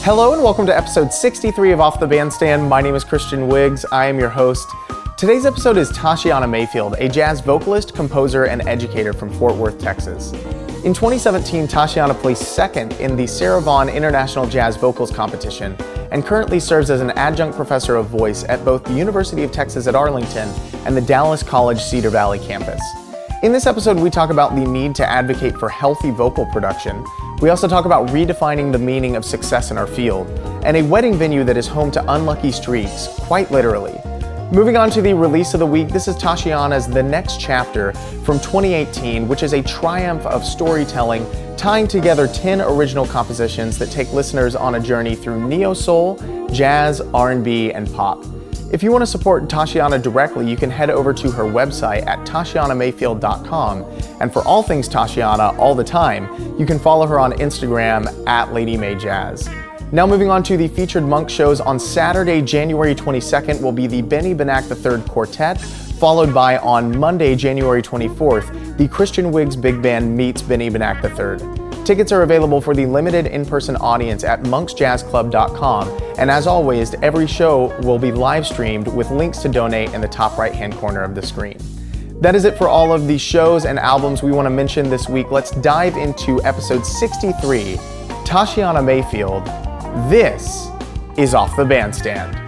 Hello and welcome to episode 63 of Off the Bandstand. My name is Christian Wiggs. I am your host. Today's episode is Tatiana Mayfield, a jazz vocalist, composer, and educator from Fort Worth, Texas. In 2017, Tatiana placed second in the Sarah Vaughan International Jazz Vocals Competition and currently serves as an adjunct professor of voice at both the University of Texas at Arlington and the Dallas College Cedar Valley campus. In this episode, we talk about the need to advocate for healthy vocal production. We also talk about redefining the meaning of success in our field, and a wedding venue that is home to unlucky streaks, quite literally. Moving on to the release of the week, this is Tatiana's The Next Chapter from 2018, which is a triumph of storytelling, tying together 10 original compositions that take listeners on a journey through neo-soul, jazz, R&B, and pop. If you want to support Tatiana directly, you can head over to her website at tatianamayfield.com. And for all things Tatiana all the time, you can follow her on Instagram at LadyMay Jazz. Now moving on to the featured Monk shows. On Saturday, January 22nd will be the Benny Benack III Quartet, followed by on Monday, January 24th, the Christian Wiggs Big Band meets Benny Benack III. Tickets are available for the limited in-person audience at monksjazzclub.com, and as always, every show will be live streamed with links to donate in the top right-hand corner of the screen. That is it for all of the shows and albums we want to mention this week. Let's dive into episode 63, Tatiana Mayfield. This is Off the Bandstand.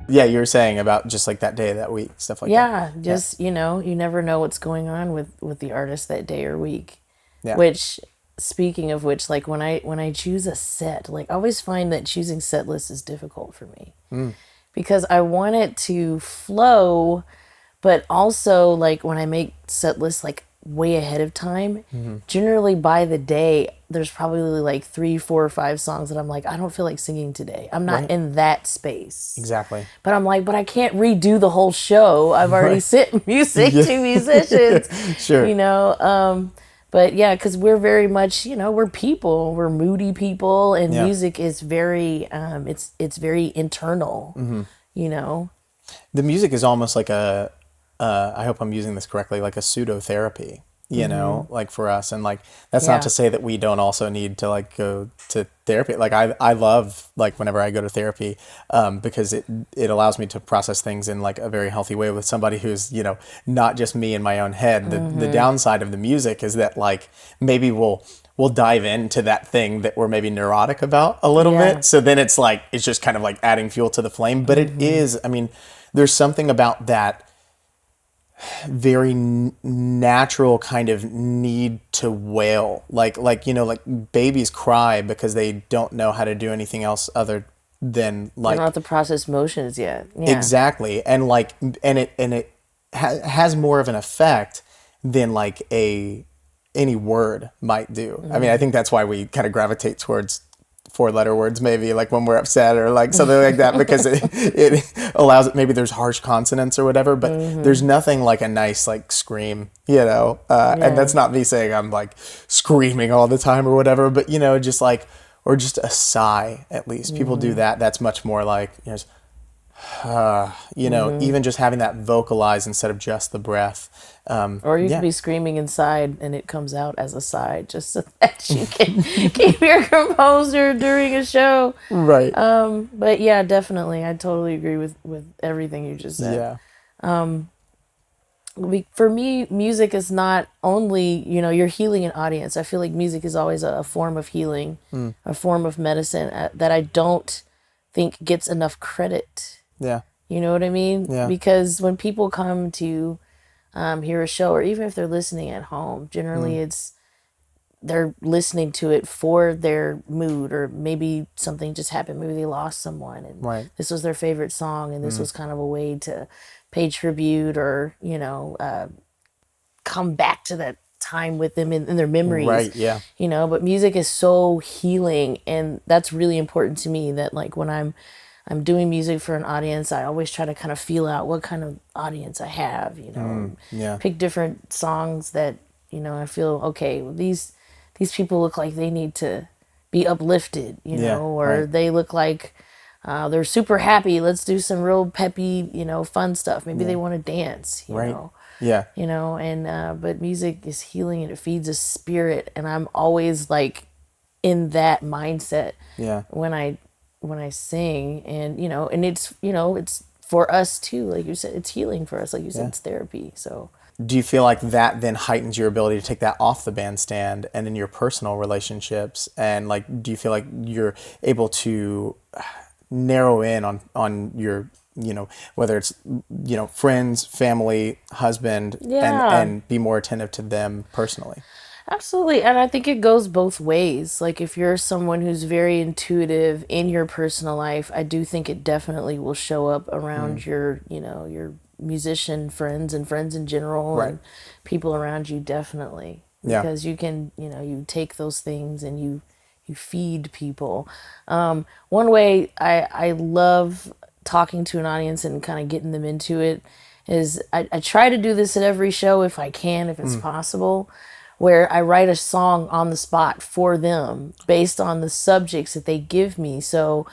Yeah, you were saying about just like that day, that week, stuff like that. Yeah, just, you know, you never know what's going on with the artist that day or week. Yeah. Which, speaking of which, like when I choose a set, like I always find that choosing set lists is difficult for me. Because I want it to flow, but also like when I make set lists like way ahead of time, generally by the day, there's probably like 3, 4, or 5 songs that I'm like, I don't feel like singing today. I'm not in that space. Exactly. But I'm like, but I can't redo the whole show. I've already sent music to musicians. Sure. You know, but yeah, because we're very much, you know, we're people. We're moody people, and music is very, it's very internal. You know, the music is almost like a. I hope I'm using this correctly, like a pseudotherapy, you know, like for us. And like, that's not to say that we don't also need to like go to therapy. Like I love like whenever I go to therapy, because it allows me to process things in like a very healthy way with somebody who's, you know, not just me in my own head. The downside of the music is that like, maybe we'll dive into that thing that we're maybe neurotic about a little bit. So then it's like, it's just kind of like adding fuel to the flame, but it is, I mean, there's something about that very natural kind of need to wail, like you know, like babies cry because they don't know how to do anything else other than like, they don't have to process emotions yet. Exactly. And like, and it has more of an effect than like any word might do. I mean, I think that's why we kind of gravitate towards 4-letter words, maybe like when we're upset or like something like that, because it allows it. Maybe there's harsh consonants or whatever, but there's nothing like a nice like scream, you know. And that's not me saying I'm like screaming all the time or whatever, but you know, just like, or just a sigh. At least people do that. That's much more like, you know, you know, even just having that vocalized instead of just the breath. Or you can be screaming inside and it comes out as a sigh, just so that you can keep your composure during a show. Right. But yeah, definitely. I totally agree with everything you just said. Yeah. For me, music is not only, you know, you're healing an audience. I feel like music is always a form of healing, a form of medicine that I don't think gets enough credit. Yeah. You know what I mean? Yeah. Because when people come to hear a show, or even if they're listening at home, generally they're listening to it for their mood, or maybe something just happened. Maybe they lost someone and this was their favorite song, and this was kind of a way to pay tribute, or, you know, come back to that time with them in their memories. Right, yeah. You know, but music is so healing, and that's really important to me, that like when I'm I'm doing music for an audience, I always try to kind of feel out what kind of audience I have, pick different songs that, I feel, okay, well, these people look like they need to be uplifted, or they look like they're super happy. Let's do some real peppy, fun stuff. Maybe they want to dance, you know. Yeah. But music is healing and it feeds a spirit, and I'm always like in that mindset when I sing, and and it's for us too, like you said, it's healing for us, like you said, it's therapy. So do you feel like that then heightens your ability to take that off the bandstand and in your personal relationships, and like do you feel like you're able to narrow in on your whether it's friends, family, husband, and be more attentive to them personally? Absolutely. And I think it goes both ways. Like if you're someone who's very intuitive in your personal life, I do think it definitely will show up around your musician friends and friends in general, and people around you, definitely. Because you can, you take those things and you feed people. One way I love talking to an audience and kind of getting them into it is I try to do this at every show if I can, if it's possible, where I write a song on the spot for them based on the subjects that they give me. So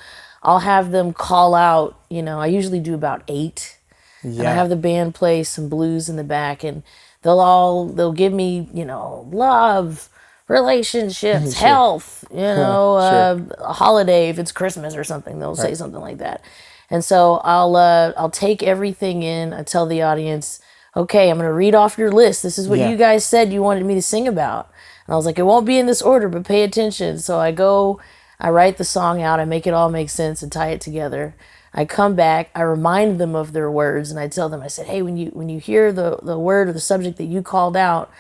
I'll have them call out, I usually do about 8. And I have the band play some blues in the back, and they'll give me, love, relationships, health, a holiday, if it's Christmas or something, they'll say something like that. And so I'll take everything in. I tell the audience, okay, I'm going to read off your list. This is what you guys said you wanted me to sing about. And I was like, it won't be in this order, but pay attention. So I write the song out, I make it all make sense and tie it together. I come back, I remind them of their words, and I tell them, I said, hey, when you hear the word or the subject that you called out,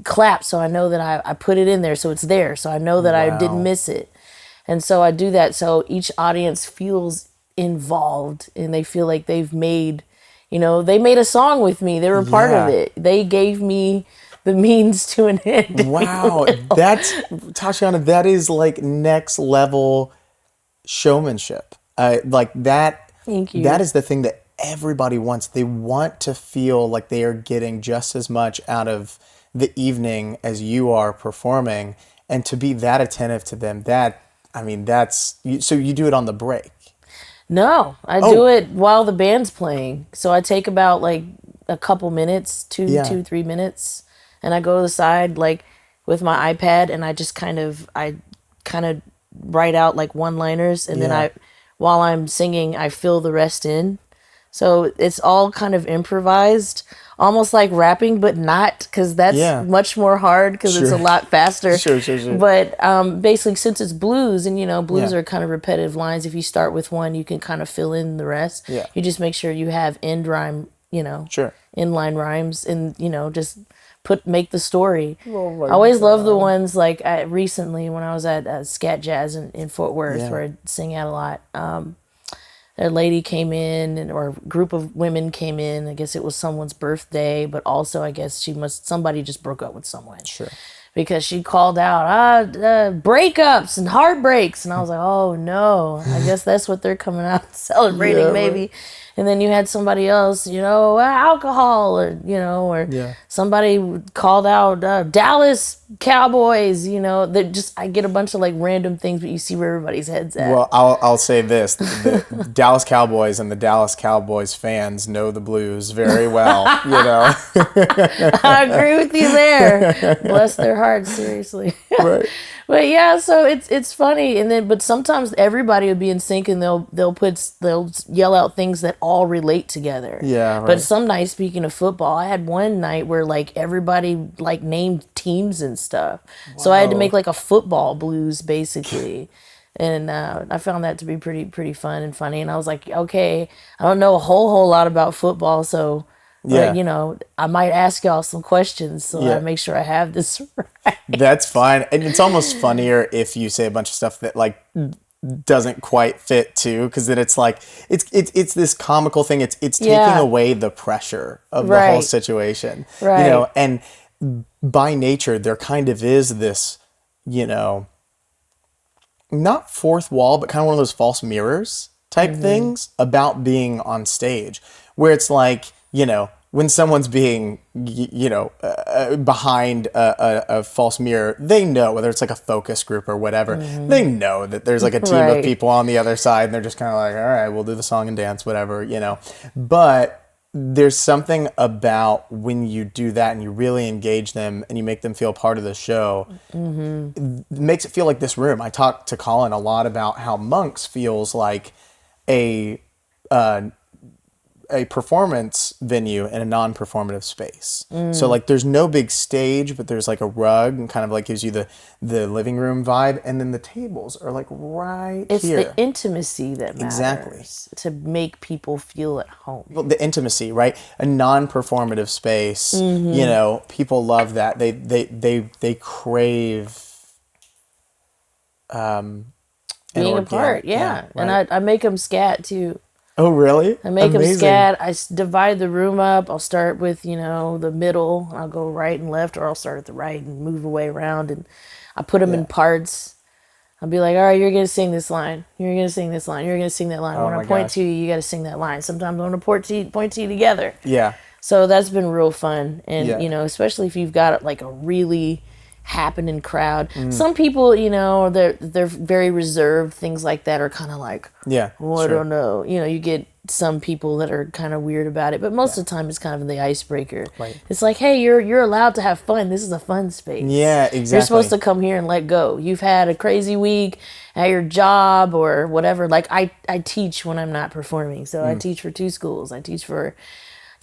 clap so I know that I put it in there, so it's there, so I know that I didn't miss it. And so I do that so each audience feels involved, and they feel like they've made, they made a song with me. They were part of it. They gave me the means to an end. Wow. That's, Tatiana, that is like next level showmanship. Like that. Thank you. That is the thing that everybody wants. They want to feel like they are getting just as much out of the evening as you are performing, and to be that attentive to them. So you do it on the break. No, I do it while the band's playing. So I take about like a couple minutes, 2-3 minutes, and I go to the side like with my iPad, and I just kind of write out like one-liners, and then while I'm singing, I fill the rest in. So it's all kind of improvised, almost like rapping, but not, because that's much more hard because it's a lot faster. Sure. But basically, since it's blues, and blues are kind of repetitive lines, if you start with one, you can kind of fill in the rest. Yeah. You just make sure you have end rhyme, inline rhymes, and, just make the story. I always love the ones like recently when I was at Scat Jazz in Fort Worth, where I sing at a lot. A lady came in, or a group of women came in. I guess it was someone's birthday, but also I guess somebody just broke up with someone. Sure. Because she called out breakups and heartbreaks, and I was like, oh no, I guess that's what they're coming out celebrating, maybe. And then you had somebody else, alcohol, or somebody called out Dallas Cowboys, I get a bunch of like random things, but you see where everybody's head's at. Well, I'll say this: the Dallas Cowboys and the Dallas Cowboys fans know the blues very well. I agree with you there. Bless their hearts, seriously. Right. But yeah, so it's funny, but sometimes everybody will be in sync, and they'll yell out things that all relate together. Yeah. Right. But some nights, speaking of football, I had one night where like everybody like named teams and stuff, so I had to make like a football blues basically. And I found that to be pretty fun and funny. And I was like, okay, I don't know a whole lot about football, so. But, I might ask y'all some questions, so I make sure I have this right. That's fine. And it's almost funnier if you say a bunch of stuff that like doesn't quite fit too, because then it's like it's this comical thing. It's taking away the pressure of the whole situation. Right. And by nature there kind of is this, not fourth wall, but kind of one of those false mirrors. type things about being on stage, where it's like, when someone's being, behind a false mirror, they know, whether it's like a focus group or whatever, they know that there's like a team of people on the other side, and they're just kind of like, all right, we'll do the song and dance, whatever, But there's something about when you do that and you really engage them and you make them feel part of the show, it makes it feel like this room. I talked to Colin a lot about how Monks feels like a performance venue in a non-performative space. So like there's no big stage, but there's like a rug and kind of like gives you the living room vibe, and then the tables are like here. It's the intimacy that matters. Exactly. To make people feel at home. Well, the intimacy, right? A non-performative space, people love that. They crave being a part, yeah. Right. And I make them scat too. Oh, really? I make them scat. I divide the room up. I'll start with, the middle. I'll go right and left, or I'll start at the right and move away around. And I put them in parts. I'll be like, all right, you're going to sing this line. You're going to sing this line. You're going to sing that line. When I point to you, you got to sing that line. Sometimes I'm going to point to you together. Yeah. So that's been real fun. And, especially if you've got like a really happening crowd. Some people, they're very reserved. Things like that are kind of like, I don't know. You get some people that are kind of weird about it, but most of the time it's kind of the icebreaker. Right. It's like, hey, you're allowed to have fun. This is a fun space. Yeah, exactly. You're supposed to come here and let go. You've had a crazy week at your job or whatever. Like I teach when I'm not performing. So I teach for 2 schools. I teach for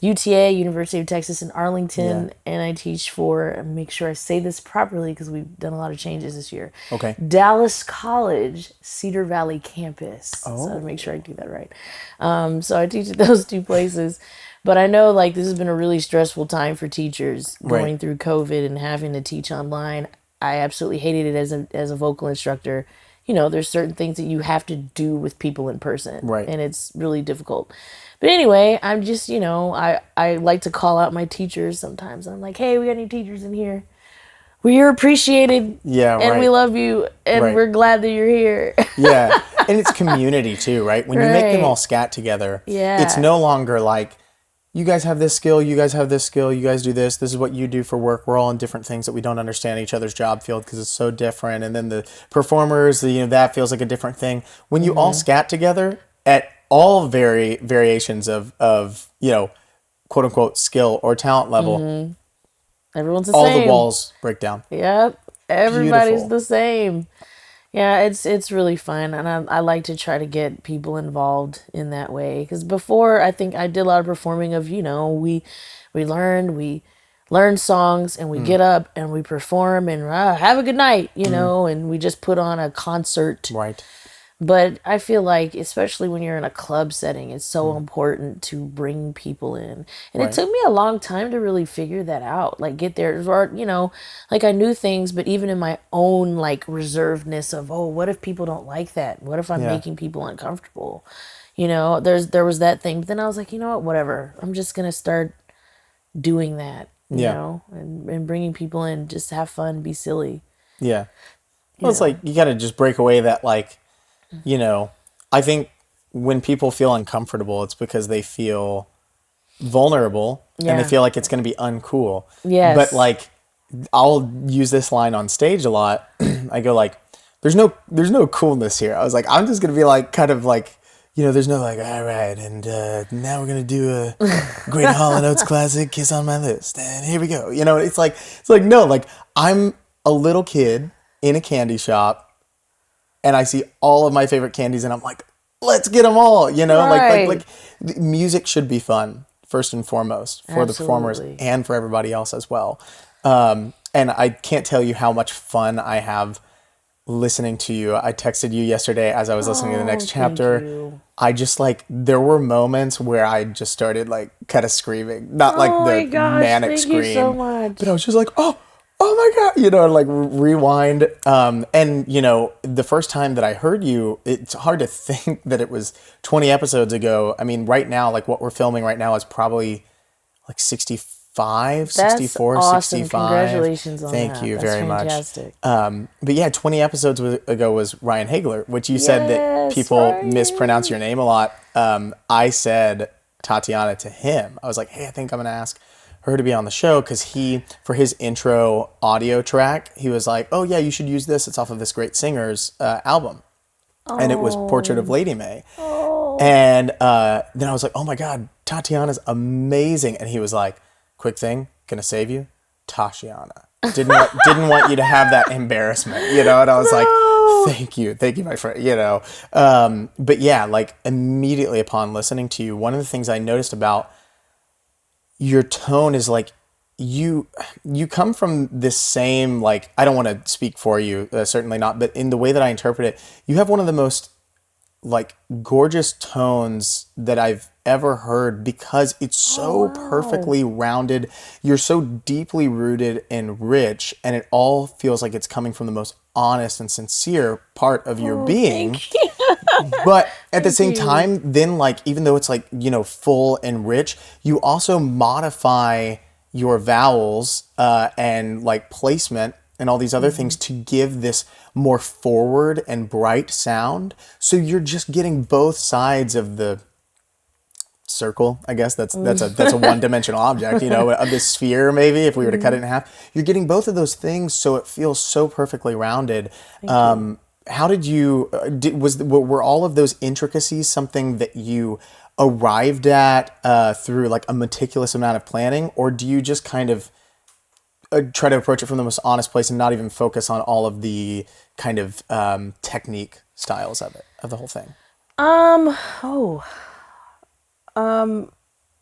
UTA, University of Texas in Arlington, and I teach for, make sure I say this properly because we've done a lot of changes this year. Okay. Dallas College, Cedar Valley campus. Oh. So to make sure I do that right. So I teach at those 2 places. But I know like this has been a really stressful time for teachers going through COVID and having to teach online. I absolutely hated it as a vocal instructor. There's certain things that you have to do with people in person. Right. And it's really difficult. But anyway, I'm just, I like to call out my teachers sometimes. I'm like, hey, we got any teachers in here? We're appreciated. Yeah, and we love you. And we're glad that you're here. Yeah. And it's community too, right? When you make them all scat together, it's no longer like, you guys have this skill, you guys have this skill, you guys do this is what you do for work. We're all in different things that we don't understand each other's job field because it's so different. And then the performers, that feels like a different thing. When you all scat together at all variations of quote unquote skill or talent level, everyone's the all same. The walls break down. Yep. Everybody's the same. Yeah, it's really fun, and I like to try to get people involved in that way. Because before, I think I did a lot of performing of, we learn songs, and we get up and we perform and have a good night, and we just put on a concert. Right. But I feel like, especially when you're in a club setting, it's so important to bring people in. And it took me a long time to really figure that out. Like, get there. Or, like I knew things, but even in my own, like, reservedness of, what if people don't like that? What if I'm making people uncomfortable? There was that thing. But then I was like, whatever. I'm just going to start doing that, you know, and bringing people in, just have fun, be silly. Yeah. Well, it's like, you got to just break away that, like, I think when people feel uncomfortable, it's because they feel vulnerable and they feel like it's going to be uncool. Yes. But like, I'll use this line on stage a lot. I go like, there's no coolness here. I was like, I'm just going to be like, kind of like, there's no like, all right. And now we're going to do a great Hall & Oates classic, Kiss on My List. And here we go. It's like, no, like I'm a little kid in a candy shop. And I see all of my favorite candies, and I'm like, let's get them all, like music should be fun first and foremost for the performers and for everybody else as well. And I can't tell you how much fun I have listening to you. I texted you yesterday as I was listening to the next chapter. I just there were moments where I just started like kind of screaming, not like the manic scream, you so much. But I was just like, oh my God, like rewind. And, the first time that I heard you, it's hard to think that it was 20 episodes ago. I mean, right now, like what we're filming right now is probably like 65 64, awesome. 65. Congratulations on Thank that. you That's very fantastic. much. But yeah, 20 episodes ago was Ryan Hagler, which you said that people mispronounce your name a lot. I said Tatiana to him. I was like, hey, I think I'm going to ask her to be on the show because for his intro audio track, he was like, oh yeah, you should use this. It's off of this great singer's album. And it was Portrait of LadyMay. And then I was like, oh my God, Tatiana's amazing. And he was like, quick thing, gonna save you, Tatiana. Didn't want you to have that embarrassment, you know? And I was like, thank you, my friend, you know? But yeah, like immediately upon listening to you, one of the things I noticed about your tone is like, you come from this same, like, I don't want to speak for you, certainly not, but in the way that I interpret it, you have one of the most like gorgeous tones that I've ever heard because it's so perfectly rounded. You're so deeply rooted and rich, and it all feels like it's coming from the most honest and sincere part of your being. But at the same time, then like, even though it's like, you know, full and rich, you also modify your vowels and like placement and all these other things to give this more forward and bright sound. So you're just getting both sides of the circle, I guess. That's a one-dimensional object, you know, of this sphere maybe, if we were to cut it in half. You're getting both of those things, so it feels so perfectly rounded. How did you, were all of those intricacies something that you arrived at through like a meticulous amount of planning, or do you just kind of try to approach it from the most honest place and not even focus on all of the kind of technique styles of the whole thing?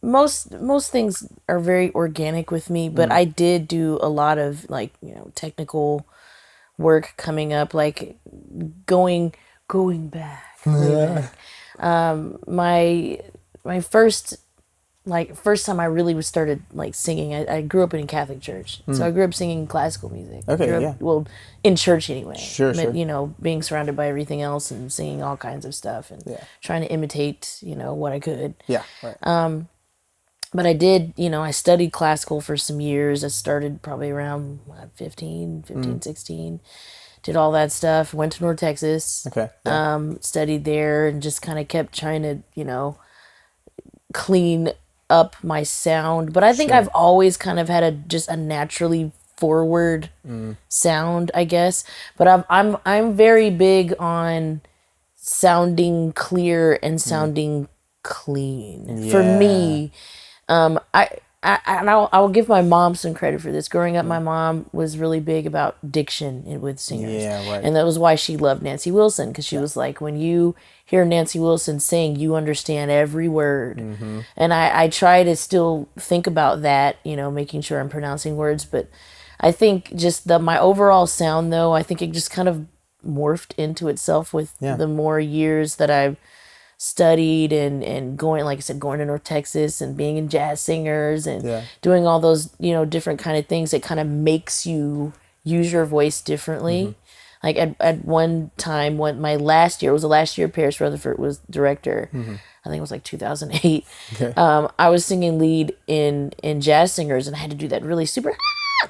Most things are very organic with me, but I did do a lot of like, you know, technical work coming up, like going back. My first time I really started like singing, I grew up in a Catholic church. So I grew up singing classical music. Well, in church anyway. Sure. You know, being surrounded by everything else and singing all kinds of stuff and trying to imitate, you know, what I could. Yeah, right. But I did, you know, I studied classical for some years. I started probably around 15, 16. Did all that stuff. Went to North Texas. Okay. Studied there and just kind of kept trying to, you know, clean up my sound. But I think I've always kind of had just a naturally forward sound, I guess. But I'm very big on sounding clear and sounding clean. For me, I'll give my mom some credit for this. Growing up, my mom was really big about diction with singers. Yeah, right. And that was why she loved Nancy Wilson, because she was like, when you hear Nancy Wilson sing, you understand every word. And I try to still think about that, you know, making sure I'm pronouncing words. But I think just my overall sound, though, I think it just kind of morphed into itself with the more years that I've studied and going, like I said, going to North Texas and being in jazz singers and doing all those, you know, different kind of things. It kind of makes you use your voice differently. Like at one time, when my last year, it was the last year Paris Rutherford was director. I think it was like 2008. I was singing lead in jazz singers, and I had to do that really super,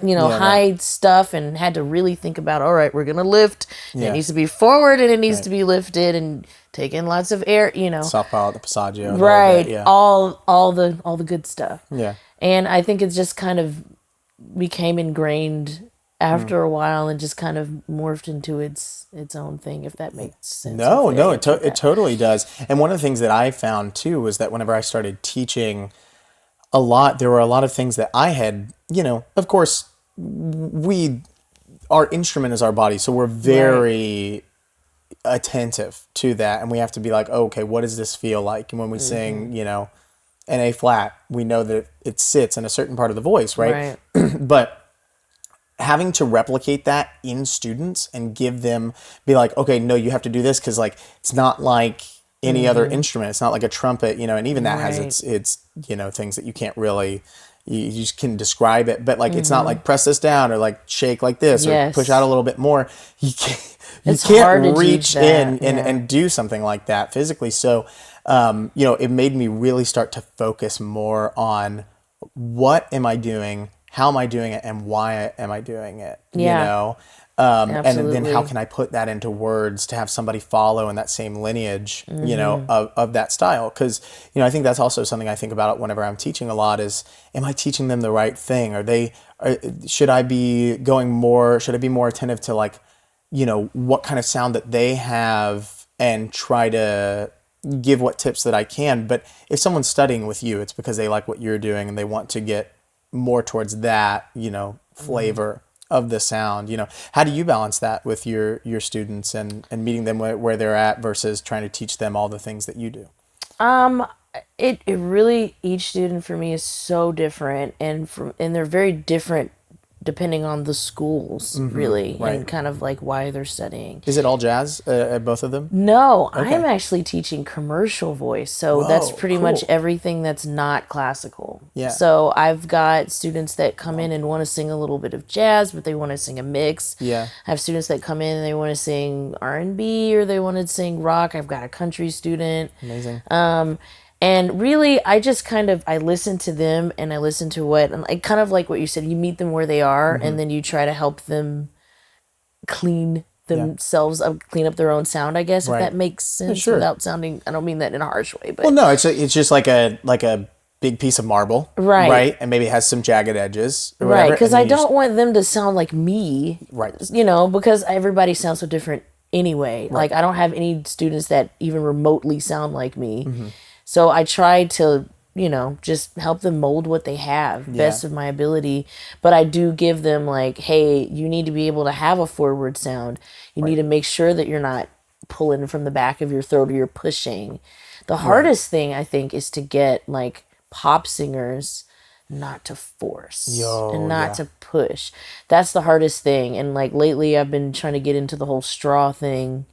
you know, high stuff, and had to really think about, all right, we're going to lift. It needs to be forward and it needs to be lifted and take in lots of air, you know. Softball at the Passaggio. Right. All the good stuff. Yeah. And I think it's just kind of became ingrained after a while and just kind of morphed into its own thing, if that makes sense. No, it totally does. And one of the things that I found too was that whenever I started teaching a lot, there were a lot of things that I had, you know, of course, our instrument is our body, so we're very attentive to that, and we have to be like, oh, okay, what does this feel like? And when we sing, you know, an A flat, we know that it sits in a certain part of the voice, right? But having to replicate that in students and be like, okay, no, you have to do this, because like it's not like any other instrument. It's not like a trumpet, you know, and even that has its you know, things that you can't really, you just can describe it, but like it's not like press this down or like shake like this or push out a little bit more. You can't reach in and do something like that physically. So, you know, it made me really start to focus more on what am I doing? How am I doing it? And why am I doing it? Yeah. You know? And then how can I put that into words to have somebody follow in that same lineage, you know, of that style? Because, you know, I think that's also something I think about whenever I'm teaching a lot is, am I teaching them the right thing? Should I be more attentive to, like, you know, what kind of sound that they have and try to give what tips that I can? But if someone's studying with you, it's because they like what you're doing and they want to get more towards that, you know, flavor of the sound. You know, how do you balance that with your students and meeting them where they're at versus trying to teach them all the things that you do? It really, each student for me is so different, and they're very different depending on the schools, really, right. and kind of like why they're studying. Is it all jazz at both of them? No, Okay. I'm actually teaching commercial voice, so Whoa, that's pretty much cool. everything that's not classical. Yeah. So I've got students that come in and want to sing a little bit of jazz, but they want to sing a mix. Yeah. I have students that come in and they want to sing R&B or they want to sing rock. I've got a country student. Amazing. And really, I just I listen to them and I listen to and I kind of like what you said, you meet them where they are and then you try to help them clean themselves up, clean up their own sound, I guess, Right. if that makes sense sure. without sounding, I don't mean that in a harsh way, but Well, no, it's just like a big piece of marble, Right. And maybe it has some jagged edges, or right, whatever, because and I then you don't want them to sound like me, Right. you know, because everybody sounds so different anyway. Like I don't have any students that even remotely sound like me. So I try to, you know, just help them mold what they have best of my ability. But I do give them like, hey, you need to be able to have a forward sound. You need to make sure that you're not pulling from the back of your throat or you're pushing. The hardest thing I think is to get like pop singers not to force and not to push. That's the hardest thing. And like lately I've been trying to get into the whole straw thing.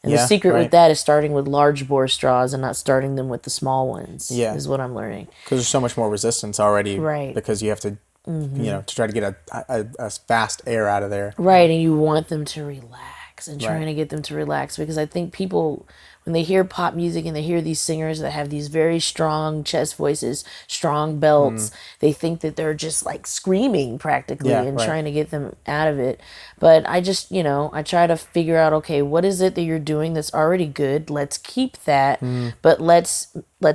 And the secret with that is starting with large bore straws and not starting them with the small ones. Yeah. Is what I'm learning. Because there's so much more resistance already. Right. Because you have to, you know, to try to get a fast air out of there. Right, and you want them to relax and trying to get them to relax because I think people, when they hear pop music and they hear these singers that have these very strong chest voices, strong belts, they think that they're just like screaming practically and trying to get them out of it. But I just, you know, I try to figure out, okay, what is it that you're doing that's already good? Let's keep that, but let's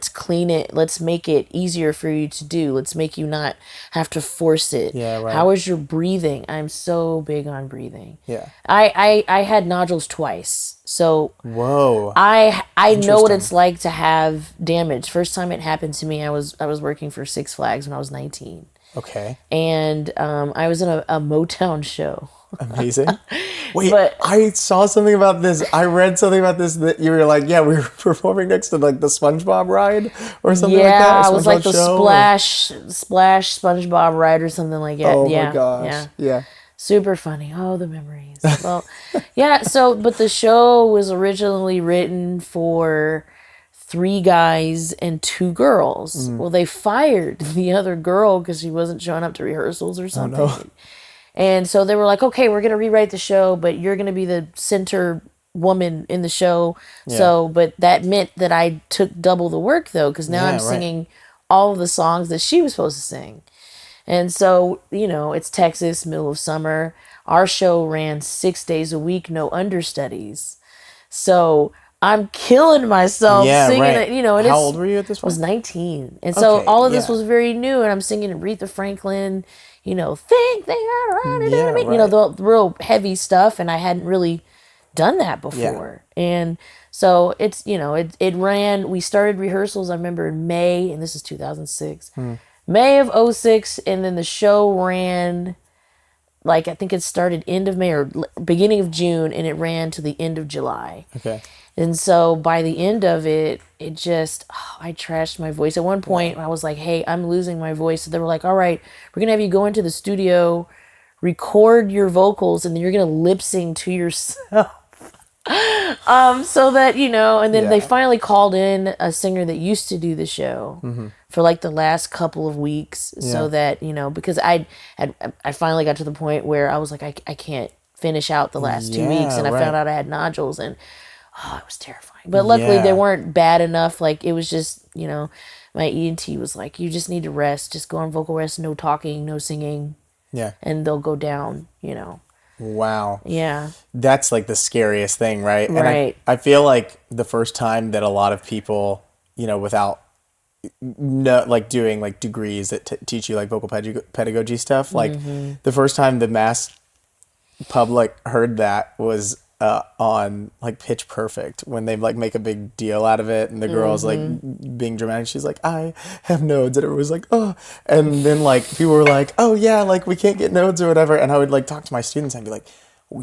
clean it. Let's make it easier for you to do. Let's make you not have to force it. Yeah, right. How is your breathing? I'm so big on breathing. Yeah. I had nodules twice. So Whoa. I know what it's like to have damage. First time it happened to me, I was working for Six Flags when I was 19. Okay. And I was in a Motown show. Amazing. Wait, But- I saw something about this. I read something about this that you were like, yeah, we were performing next to like the SpongeBob ride or something like that. Yeah, it was like the SpongeBob show, splash SpongeBob ride or something like that. Oh yeah, my gosh. Yeah. Yeah. Super funny. Oh, the memories. Well, yeah, but the show was originally written for 3 guys and 2 girls. Well, they fired the other girl because she wasn't showing up to rehearsals or something. no. And so they were like, okay, we're going to rewrite the show, but you're going to be the center woman in the show. So, but that meant that I took double the work though, because now I'm singing all of the songs that she was supposed to sing. And so, you know, it's Texas, middle of summer. Our show ran 6 days a week, no understudies. So I'm killing myself singing it, you know. And How old were you at this I was point? 19. And so Okay, all of this yeah. was very new. And I'm singing Aretha Franklin, you know, think they are running Yeah, you know, the real heavy stuff. And I hadn't really done that before. And so it's, you know, it ran, we started rehearsals, I remember in May, and this is 2006. May of 06, and then the show ran, like, I think it started end of May or beginning of June, and it ran to the end of July. Okay. And so by the end of it, I trashed my voice. At one point, I was like, hey, I'm losing my voice. So they were like, all right, we're going to have you go into the studio, record your vocals, and then you're going to lip sync to yourself. So that, you know, and then they finally called in a singer that used to do the show for like the last couple of weeks, so that, you know, because I finally got to the point where I was like, I can't finish out the last 2 weeks, and I found out I had nodules, and it was terrifying. But luckily they weren't bad enough. Like, it was just, you know, my ENT was like, you just need to rest. Just go on vocal rest, no talking, no singing. Yeah. And they'll go down, Wow. Yeah. That's like the scariest thing, right? Right. And I feel like the first time that a lot of people, without like doing like degrees that teach you like vocal pedagogy stuff, like the first time the mass public heard that was on like Pitch Perfect, when they like make a big deal out of it and the girl's like being dramatic, she's like, I have nodes, and everyone was like, oh, and then like people were like, oh yeah, like we can't get nodes or whatever, and I would like talk to my students and be like,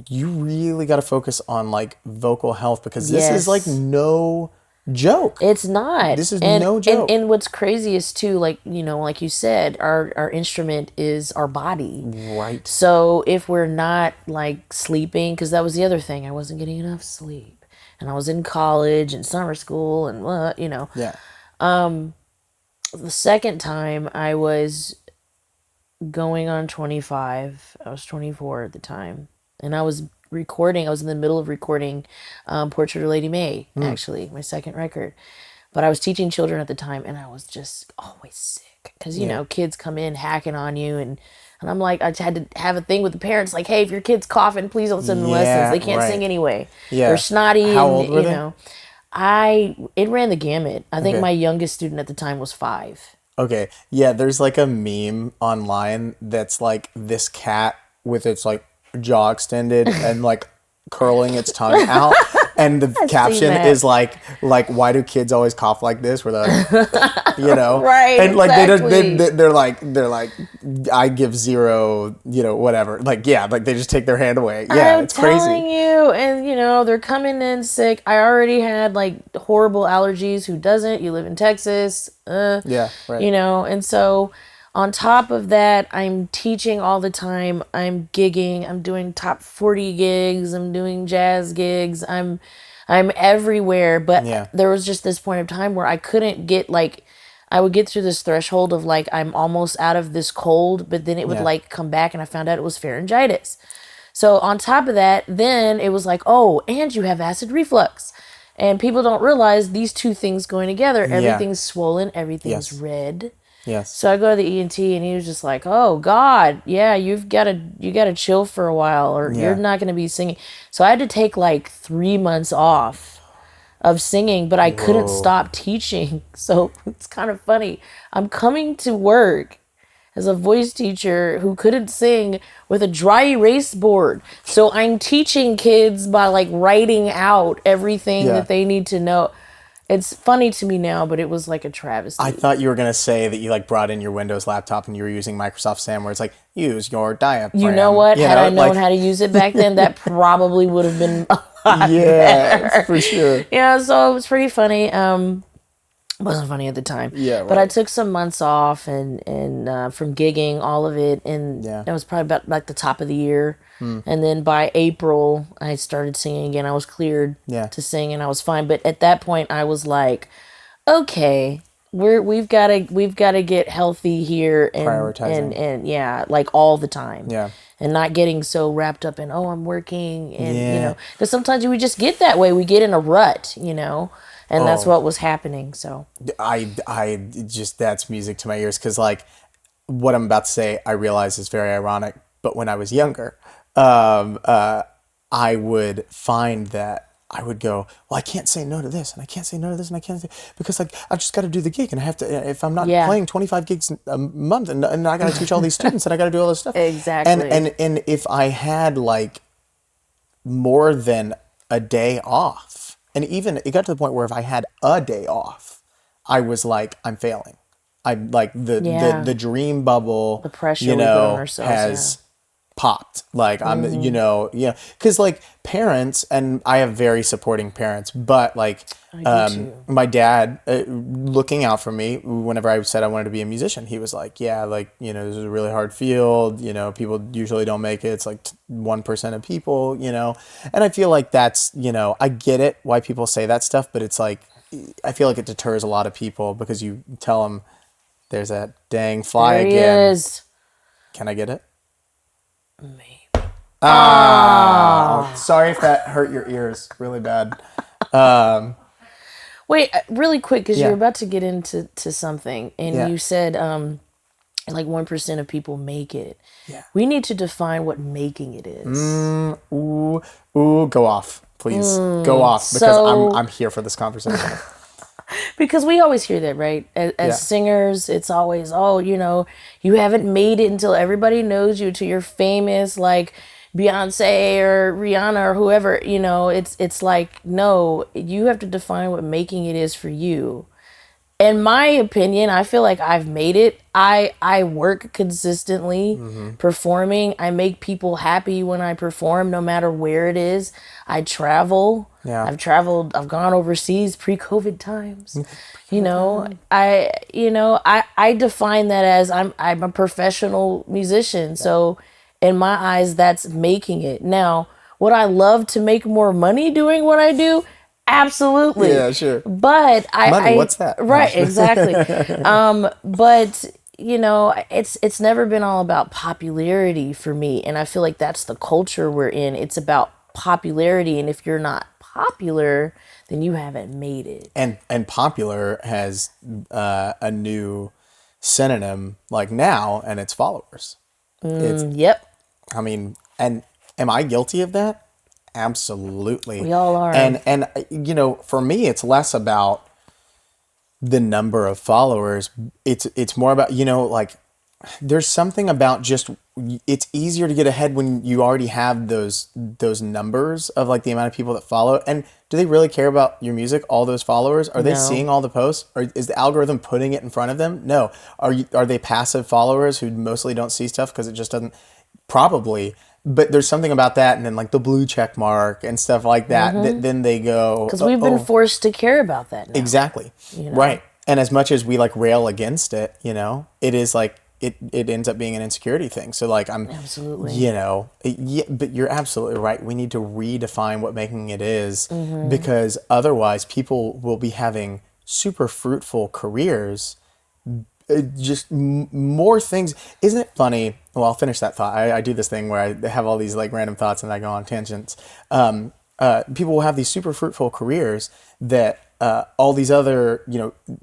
you really got to focus on like vocal health, because this is like no joke. It's not. This is no joke. And what's crazy is too, like, like you said, our instrument is our body. Right. So if we're not like sleeping, because that was the other thing, I wasn't getting enough sleep, and I was in college and summer school and what, Yeah. The second time I was going on 25, I was 24 at the time, and I was in the middle of recording Portrait of LadyMay, actually, my second record. But I was teaching children at the time, and I was just always sick. Because, kids come in hacking on you, and I'm like, I had to have a thing with the parents, like, hey, if your kid's coughing, please don't send them lessons. They can't sing anyway. Yeah. They're snotty. How old were they? It ran the gamut. I think my youngest student at the time was 5. Okay. Yeah, there's like a meme online that's like this cat with its like jaw extended and like curling its tongue out, and the caption is like why do kids always cough like this, where they're like, right, and like exactly. they're like I give 0 whatever, like, yeah, like they just take their hand away. Yeah, it's crazy. I'm telling you, and they're coming in sick. I already had like horrible allergies. Who doesn't? You live in Texas. Yeah, right. And so on top of that, I'm teaching all the time. I'm gigging. I'm doing top 40 gigs. I'm doing jazz gigs. I'm everywhere. But there was just this point of time where I couldn't get I would get through this threshold of like, I'm almost out of this cold, but then it would like come back, and I found out it was pharyngitis. So on top of that, then it was like, oh, and you have acid reflux. And people don't realize these two things going together. Everything's swollen. Everything's red. Yes. So I go to the ENT, and he was just like, "Oh God, yeah, you got to chill for a while, or you're not going to be singing." So I had to take like 3 months off of singing, but I couldn't stop teaching. So it's kind of funny. I'm coming to work as a voice teacher who couldn't sing with a dry erase board. So I'm teaching kids by like writing out everything that they need to know. It's funny to me now, but it was like a travesty. I thought you were going to say that you like brought in your Windows laptop and you were using Microsoft Sam, where it's like, use your diaphragm. You know what? Had I known how to use it back then, that probably would have been a lot better. For sure. Yeah, so it was pretty funny. It wasn't funny at the time. Yeah, right. But I took some months off and from gigging, all of it, and that was probably about like the top of the year. And then by April, I started singing again. I was cleared to sing, and I was fine. But at that point, I was like, okay, we've got to get healthy here, and prioritizing, and like all the time. Yeah. And not getting so wrapped up in, I'm working, and because sometimes we just get that way. We get in a rut, and that's what was happening. So I just, that's music to my ears, because like what I'm about to say, I realize is very ironic. But when I was younger, I would find that I would go, well, I can't say no to this, and I can't say no to this, and I can't say, because like I've just got to do the gig, and I have to, if I'm not playing 25 gigs a month, and I got to teach all these students, and I got to do all this stuff. Exactly. And if I had like more than a day off, and even it got to the point where if I had a day off, I was like, I'm failing. I'm like the dream bubble, the pressure we put on ourselves, has popped. Like I'm, because like parents, and I have very supporting parents, but like my dad looking out for me whenever I said I wanted to be a musician, he was like, yeah, like, this is a really hard field, people usually don't make it. It's like 1% of people, and I feel like that's, I get it why people say that stuff, but it's like, I feel like it deters a lot of people, because you tell them there's that dang fly there again. He is. Can I get it? Maybe. Sorry if that hurt your ears really bad. Wait, really quick, because you're about to get into something, and you said like 1% of people make it. Yeah. We need to define what making it is. Ooh, go off, please. Go off, because I'm here for this conversation. Because we always hear that, right? As singers, it's always, you haven't made it until everybody knows you, till you're famous, like Beyonce or Rihanna or whoever. It's like, no, you have to define what making it is for you. In my opinion, I feel like I've made it. I work consistently performing. I make people happy when I perform, no matter where it is. I travel. Yeah. I've gone overseas pre-COVID times. I define that as I'm a professional musician. So in my eyes, that's making it. Now, would I love to make more money doing what I do? Absolutely. Yeah, sure. But what's that? Right, exactly. But it's never been all about popularity for me, and I feel like that's the culture we're in. It's about popularity, and if you're not popular, then you haven't made it. And popular has a new synonym like now, and it's followers. Yep. I mean, and am I guilty of that? Absolutely. We all are. And for me, it's less about the number of followers. It's more about, like, there's something about just, it's easier to get ahead when you already have those numbers of like the amount of people that follow. And do they really care about your music, all those followers? Are they seeing all the posts? Or is the algorithm putting it in front of them? No. Are they passive followers who mostly don't see stuff because it just doesn't? Probably. But there's something about that, and then like the blue check mark and stuff like that, that then they go... Because we've been forced to care about that now. Exactly. Right. And as much as we like rail against it, it is like, it ends up being an insecurity thing. So like Absolutely. But you're absolutely right. We need to redefine what making it is, because otherwise people will be having super fruitful careers, just more things. Isn't it funny? Well, I'll finish that thought. I do this thing where I have all these like random thoughts and I go on tangents. People will have these super fruitful careers that all these other,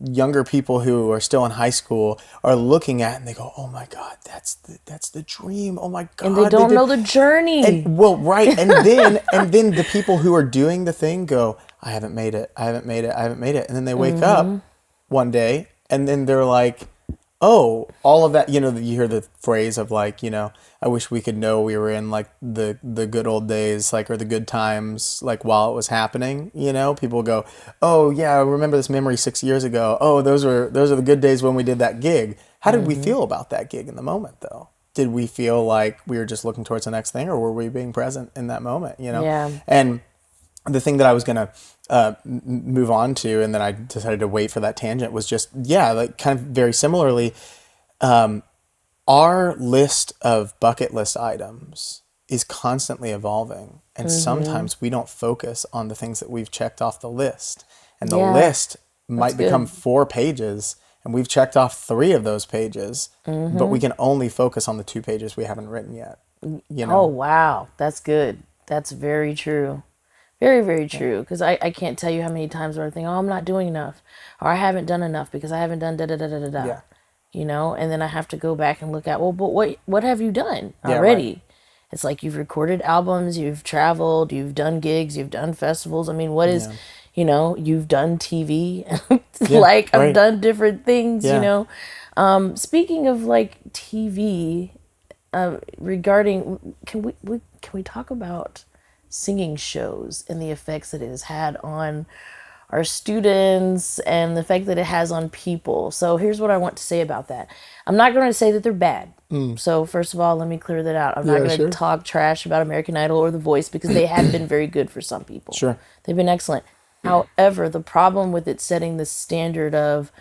younger people who are still in high school are looking at, and they go, "Oh my God, that's the dream. Oh my God!" And they don't know the journey. Right. And then the people who are doing the thing go, "I haven't made it. I haven't made it. I haven't made it." And then they wake up one day, and then they're like, oh, all of that, you hear the phrase of like, I wish we could know we were in like the good old days, like, or the good times, like while it was happening, people go, oh yeah, I remember this memory 6 years ago. Oh, those are the good days when we did that gig. How did we feel about that gig in the moment though? Did we feel like we were just looking towards the next thing, or were we being present in that moment, Yeah. And the thing that I was going to move on to, and then I decided to wait for that tangent, was just, like kind of very similarly, our list of bucket list items is constantly evolving. And sometimes we don't focus on the things that we've checked off the list. And the list might become 4 pages, and we've checked off 3 of those pages, but we can only focus on the 2 pages we haven't written yet. Oh, wow. That's good. That's very true. Very, very true. Because I can't tell you how many times where I think, oh, I'm not doing enough, or I haven't done enough because I haven't done da-da-da-da-da-da. Yeah. And then I have to go back and look at, well, but what have you done already? Right. It's like you've recorded albums, you've traveled, you've done gigs, you've done festivals. I mean, what is, you've done TV. I've done different things, Speaking of like TV, regarding, can we talk about singing shows and the effects that it has had on our students and the effect that it has on people? So here's what I want to say about that. I'm not going to say that they're bad. So first of all, let me clear that out. I'm not going to talk trash about American Idol or The Voice, because they have been very good for some people. Sure. They've been excellent. However, the problem with it setting the standard of,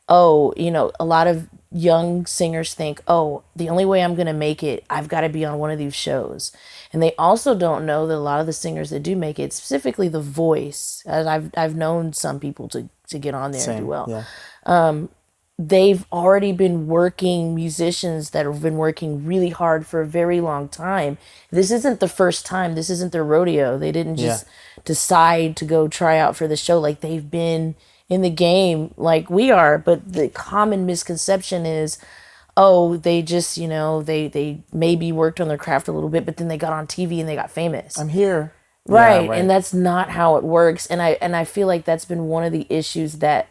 a lot of young singers think, oh, the only way I'm going to make it, I've got to be on one of these shows. And they also don't know that a lot of the singers that do make it, specifically The Voice, as I've known some people to get on there and do well. Yeah. they've already been working musicians that have been working really hard for a very long time. This isn't the first time. This isn't their rodeo. They didn't just decide to go try out for the show. Like, they've been in the game like we are. But the common misconception is, oh, they just, they maybe worked on their craft a little bit, but then they got on TV and they got famous. I'm here. Right. Yeah, right. And that's not how it works. And I feel like that's been one of the issues that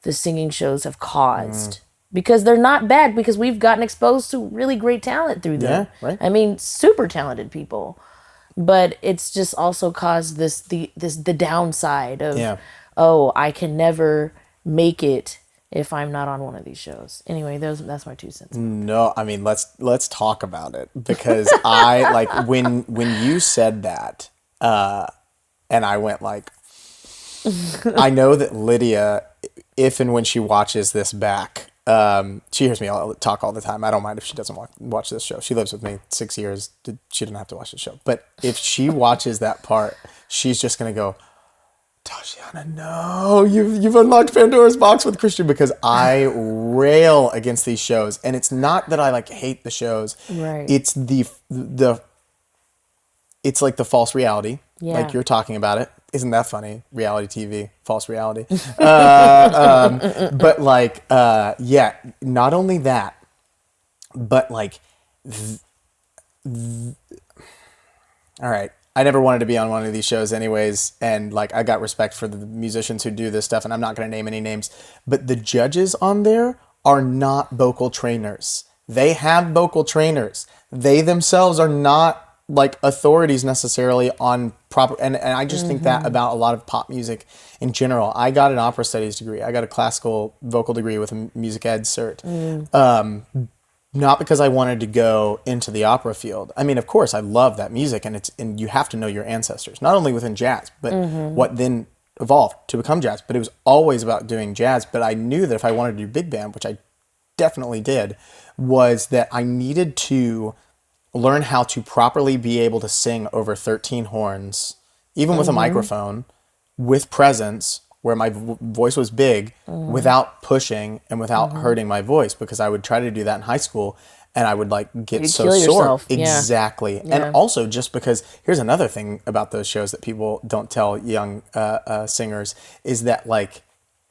the singing shows have caused, because they're not bad, because we've gotten exposed to really great talent through them. Yeah, right. I mean, super talented people, but it's just also caused the downside of, oh, I can never make it if I'm not on one of these shows. Anyway, that's my 2 cents. No, I mean, let's talk about it, because I like when you said that, and I went like, I know that Lydia, if and when she watches this back, she hears me talk all the time. I don't mind if she doesn't watch this show. She lives with me 6 years. She didn't have to watch the show. But if she watches that part, she's just going to go, Tatiana, no, you've unlocked Pandora's box with Christian, because I rail against these shows. And it's not that I like hate the shows. Right. It's it's like the false reality. Yeah. Like you're talking about it. Isn't that funny? Reality TV, false reality. But like, not only that, but like, all right. I never wanted to be on one of these shows anyways. And like, I got respect for the musicians who do this stuff, and I'm not going to name any names, but the judges on there are not vocal trainers. They have vocal trainers. They themselves are not like authorities necessarily on proper, and I just think that about a lot of pop music in general. I got an opera studies degree. I got a classical vocal degree with a music ed cert. Not because I wanted to go into the opera field. I mean, of course, I love that music, and you have to know your ancestors, not only within jazz, but what then evolved to become jazz. But it was always about doing jazz. But I knew that if I wanted to do big band, which I definitely did, was that I needed to learn how to properly be able to sing over 13 horns, even with a microphone, with presence, where my voice was big, without pushing and without hurting my voice, because I would try to do that in high school and I would like get You'd so kill sore. yourself. Exactly. Yeah. And also just because, here's another thing about those shows that people don't tell young singers, is that like,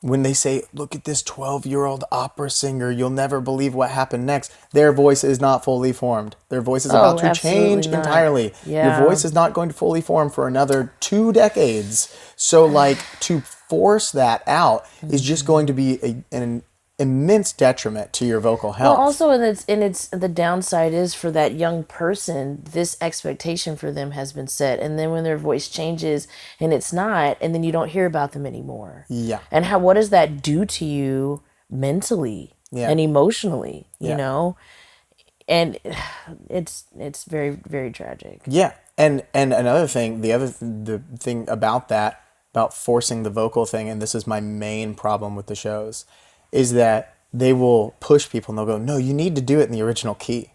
when they say, look at this 12-year-old opera singer, you'll never believe what happened next. Their voice is not fully formed. Their voice is about to change entirely. Yeah. Your voice is not going to fully form for another 2 decades. So like, to force that out is just going to be an immense detriment to your vocal health. Well, also, and it's the downside is, for that young person, this expectation for them has been set, and then when their voice changes and it's not, and then you don't hear about them anymore. Yeah. And what does that do to you mentally and emotionally? You know, and it's very, very tragic. Yeah, and another thing, the thing about that, about forcing the vocal thing, and this is my main problem with the shows, is that they will push people and they'll go, no, you need to do it in the original key.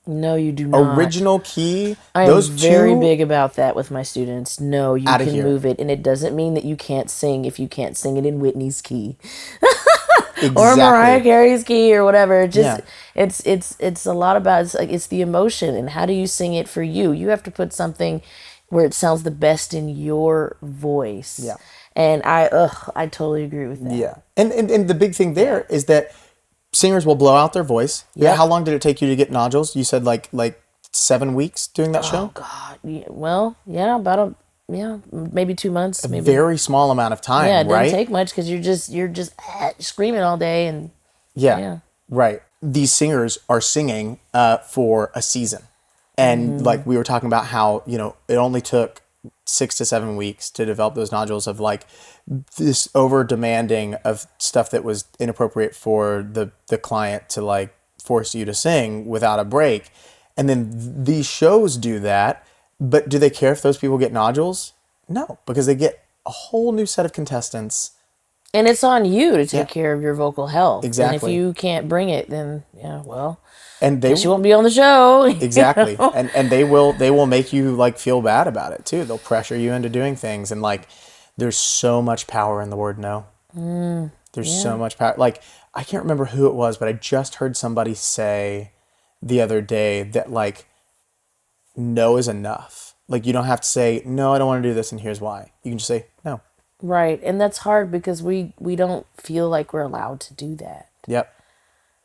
No, you do not. Original key. I'm very big about that with my students. No, you can move it, and it doesn't mean that you can't sing if you can't sing it in Whitney's key. Exactly. Or Mariah Carey's key or whatever. Just it's a lot about, it's the emotion, and how do you sing it for you? You have to put something where it sounds the best in your voice. Yeah. And I totally agree with that. Yeah. And the big thing there is that singers will blow out their voice. Yeah. How long did it take you to get nodules? You said like 7 weeks doing that show? Oh God. Yeah, well, yeah, maybe 2 months. A very small amount of time, yeah, it right? doesn't take much, because you're just screaming all day, and yeah. Right. These singers are singing for a season. And like we were talking about how, it only took 6 to 7 weeks to develop those nodules, of like this over demanding of stuff that was inappropriate for the client to like force you to sing without a break. And then these shows do that, but do they care if those people get nodules? No, because they get a whole new set of contestants. And it's on you to take care of your vocal health. Exactly. And if you can't bring it, then and she won't be on the show. Exactly. And they will make you like feel bad about it too. They'll pressure you into doing things, and like there's so much power in the word no. There's so much power. Like I can't remember who it was, but I just heard somebody say the other day that like no is enough. Like you don't have to say, no, I don't want to do this and here's why. You can just say no. Right. And that's hard because we don't feel like we're allowed to do that. Yep.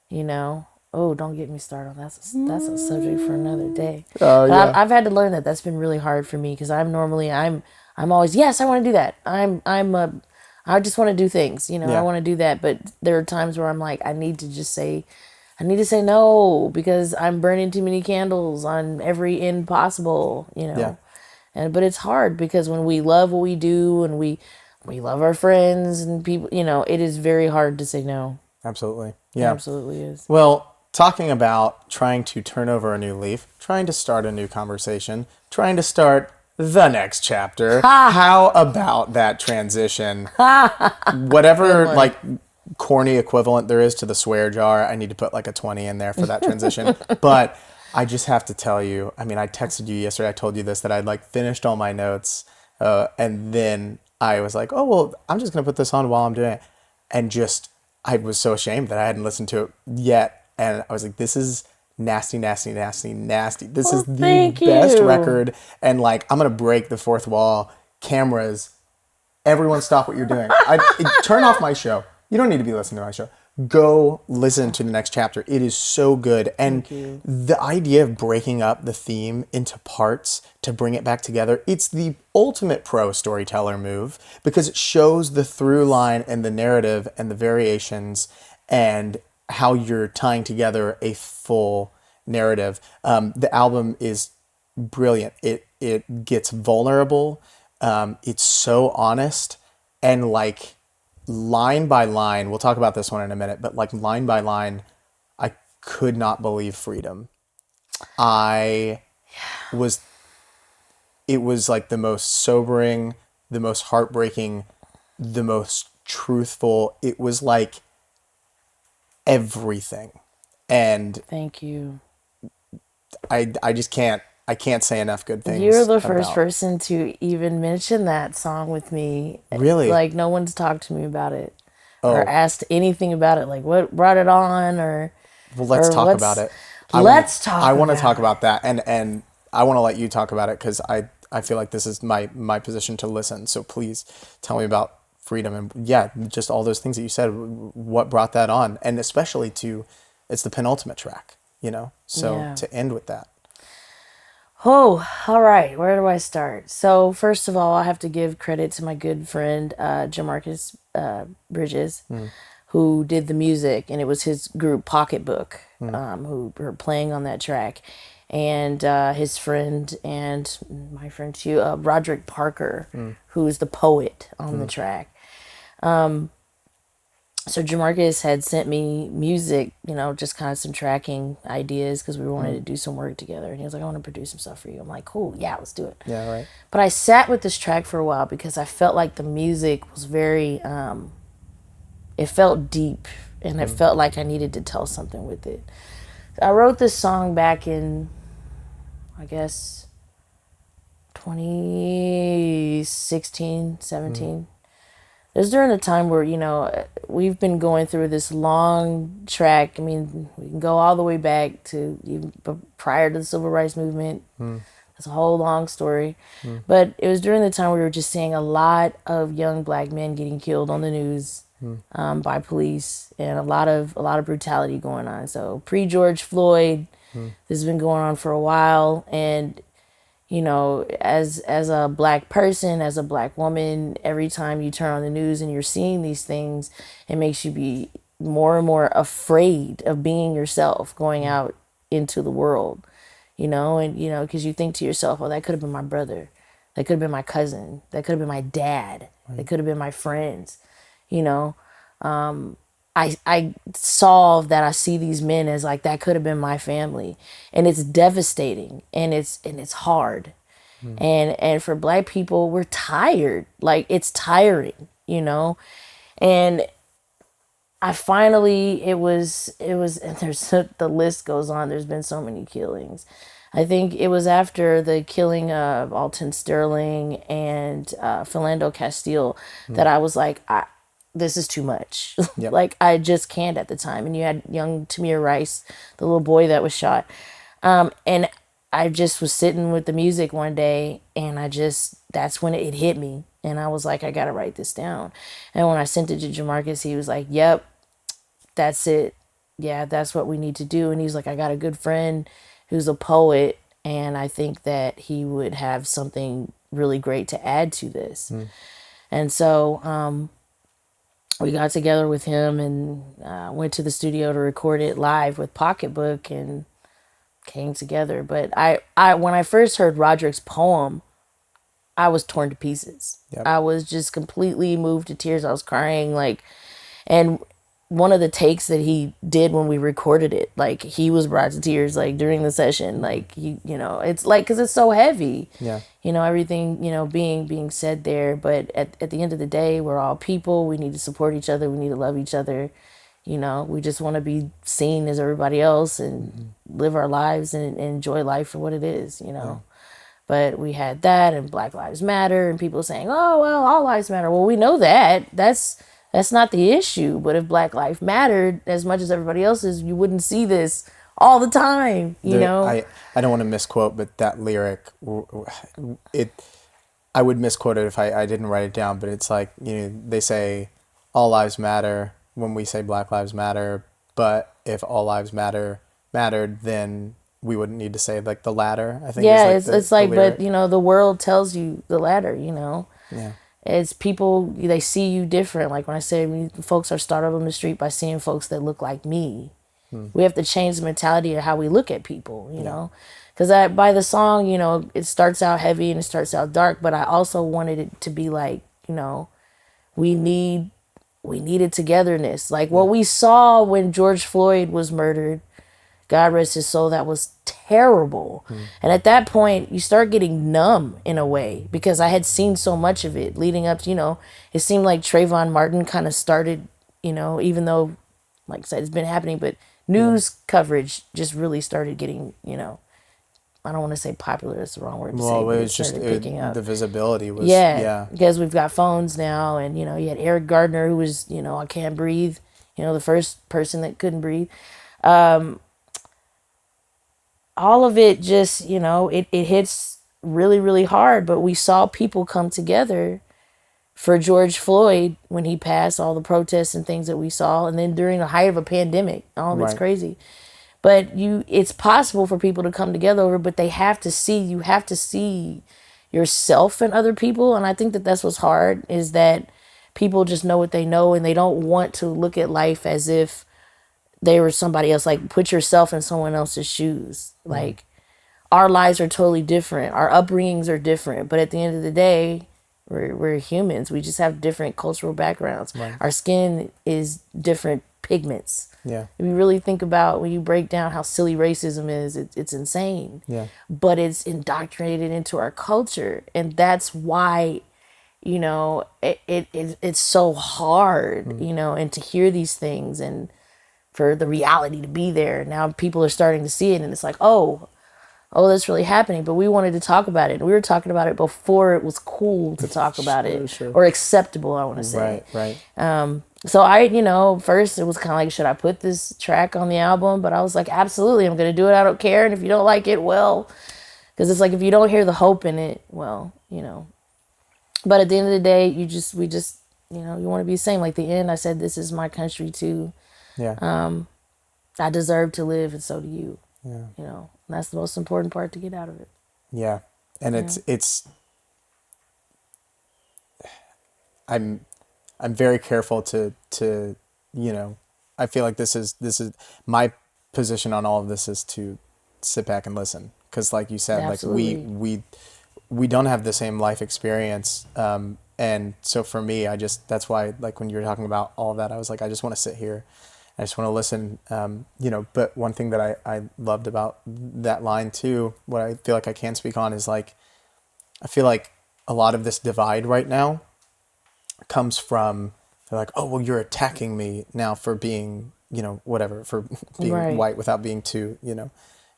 You know? Oh, don't get me started on that. That's a subject for another day. Oh, yeah. I've had to learn that. That's been really hard for me because I'm always, yes, I want to do that. I just want to do things, you know, I want to do that. But there are times where I'm like, I need to say no because I'm burning too many candles on every end possible, you know. Yeah. But it's hard because when we love what we do and we love our friends and people, you know, it is very hard to say no. Absolutely. Yeah. It absolutely is. Well, talking about trying to turn over a new leaf, trying to start a new conversation, trying to start the next chapter. How about that transition? Whatever like corny equivalent there is to the swear jar, I need to put like a 20 in there for that transition. But I just have to tell you, I mean, I texted you yesterday, I told you this, that I'd like finished all my notes. And then I was like, oh, well, I'm just going to put this on while I'm doing it. And just, I was so ashamed that I hadn't listened to it yet. And I was like, this is nasty, nasty, nasty, nasty. This is the best record. And like, I'm going to break the fourth wall. Cameras, everyone stop what you're doing. Turn off my show. You don't need to be listening to my show. Go listen to the next chapter. It is so good. And the idea of breaking up the theme into parts to bring it back together, it's the ultimate pro storyteller move because it shows the through line and the narrative and the variations and how you're tying together a full narrative. The album is brilliant. It gets vulnerable. It's so honest and like line by line, we'll talk about this one in a minute, but like line by line, I could not believe freedom. It was like the most sobering, the most heartbreaking, the most truthful. It was like everything. And thank you. I just can't say enough good things. You're the first person to even mention that song with me. Really? Like no one's talked to me about it or asked anything about it. Like what brought it on or. Well, let's talk about it. I want to talk about that. And I want to let you talk about it because I feel like this is my position to listen. So please tell me about freedom and just all those things that you said. What brought that on? And especially it's the penultimate track, you know? So to end with that. Oh, all right. Where do I start? So first of all, I have to give credit to my good friend, Jamarcus Bridges, who did the music, and it was his group Pocketbook, who were playing on that track, and his friend and my friend too, Roderick Parker, who is the poet on the track. So Jamarcus had sent me music, you know, just kind of some tracking ideas because we wanted to do some work together. And he was like, I want to produce some stuff for you. I'm like, cool, yeah, let's do it. Yeah, right. But I sat with this track for a while because I felt like the music was very, it felt deep and it felt like I needed to tell something with it. I wrote this song back in, I guess, 2016, 17. It was during the time where, you know, we've been going through this long track. I mean, we can go all the way back to even prior to the Civil Rights Movement. It's a whole long story. But it was during the time we were just seeing a lot of young black men getting killed on the news by police and a lot of brutality going on. So pre-George Floyd, this has been going on for a while. And you know, as a black person, as a black woman, every time you turn on the news and you're seeing these things, it makes you be more and more afraid of being yourself, going out into the world, you know, and, you know, because you think to yourself, oh, that could have been my brother. That could have been my cousin. That could have been my dad. That could have been my friends, you know. I saw that I see these men as like that could have been my family, and it's devastating and it's hard, and for black people we're tired, like it's tiring, you know, and I finally it was and the list goes on. There's been so many killings. I think it was after the killing of Alton Sterling and Philando Castile that I was like this is too much. Yep. Like, I just can't at the time. And you had young Tamir Rice, the little boy that was shot. And I just was sitting with the music one day, and that's when it hit me. And I was like, I got to write this down. And when I sent it to Jamarcus, he was like, yep, that's it. Yeah, that's what we need to do. And he's like, I got a good friend who's a poet, and I think that he would have something really great to add to this. And so we got together with him and went to the studio to record it live with Pocketbook and came together. But I when I first heard Roderick's poem, I was torn to pieces. Yep. I was just completely moved to tears. I was crying, like, and one of the takes that he did when we recorded it, like, he was brought to tears, like, during the session, like, it's like, because it's so heavy, everything, being said there. But at the end of the day, we're all people. We need to support each other. We need to love each other. We just want to be seen as everybody else and live our lives and enjoy life for what it is, But we had that, and Black Lives Matter, and people saying, oh, well, all lives matter. Well, we know that. That's not the issue. But if Black Life mattered as much as everybody else's, you wouldn't see this all the time, know? I don't want to misquote, but that lyric, I would misquote it if I didn't write it down, but it's like, they say all lives matter when we say Black Lives Matter, but if all lives mattered, then we wouldn't need to say, like, the latter, I think. Yeah, it's like, but, the world tells you the latter, Yeah. It's people, they see you different. Like when I say folks are startled on the street by seeing folks that look like me. We have to change the mentality of how we look at people, you know? Because by the song, it starts out heavy and it starts out dark, but I also wanted it to be like, we needed togetherness. Like what we saw when George Floyd was murdered, God rest his soul, that was terrible. And at that point, you start getting numb in a way, because I had seen so much of it leading up to, it seemed like Trayvon Martin kind of started, even though, like I said, it's been happening, but news coverage just really started getting, I don't want to say popular, that's the wrong word to say. Well, it was just the visibility was, because we've got phones now, and, you had Eric Gardner, who was, I Can't Breathe, the first person that couldn't breathe. All of it just, it hits really, really hard. But we saw people come together for George Floyd when he passed, all the protests and things that we saw. And then during the height of a pandemic, all of it's crazy. But it's possible for people to come together over, but you have to see yourself and other people. And I think that that's what's hard, is that people just know what they know, and they don't want to look at life as if they were somebody else. Like, put yourself in someone else's shoes. Like, our lives are totally different. Our upbringings are different. But at the end of the day, we're humans. We just have different cultural backgrounds. Our skin is different pigments. Yeah. If you really think about, when you break down how silly racism is, it's insane. Yeah. But it's indoctrinated into our culture. And that's why, it's so hard, and to hear these things, and for the reality to be there. Now people are starting to see it, and it's like, oh, that's really happening. But we wanted to talk about it. And we were talking about it before it was cool to talk about it. Sure. Or acceptable, I want to say. Right. So I, first it was kind of like, should I put this track on the album? But I was like, absolutely, I'm going to do it. I don't care. And if you don't like it, well, because it's like, if you don't hear the hope in it, well, But at the end of the day, we just, you want to be the same. Like the end, I said, this is my country too. Yeah. I deserve to live, and so do you. Yeah. And that's the most important part to get out of it. Yeah. And it's I'm very careful to I feel like this is my position on all of this, is to sit back and listen, because like you said, Absolutely. like we don't have the same life experience, and so for me, that's why, like, when you were talking about all of that, I was like, I just want to sit here. I just want to listen, but one thing that I loved about that line too, what I feel like I can speak on, is like, I feel like a lot of this divide right now comes from, they're like, oh, well, you're attacking me now for being, whatever, for being white, without being too,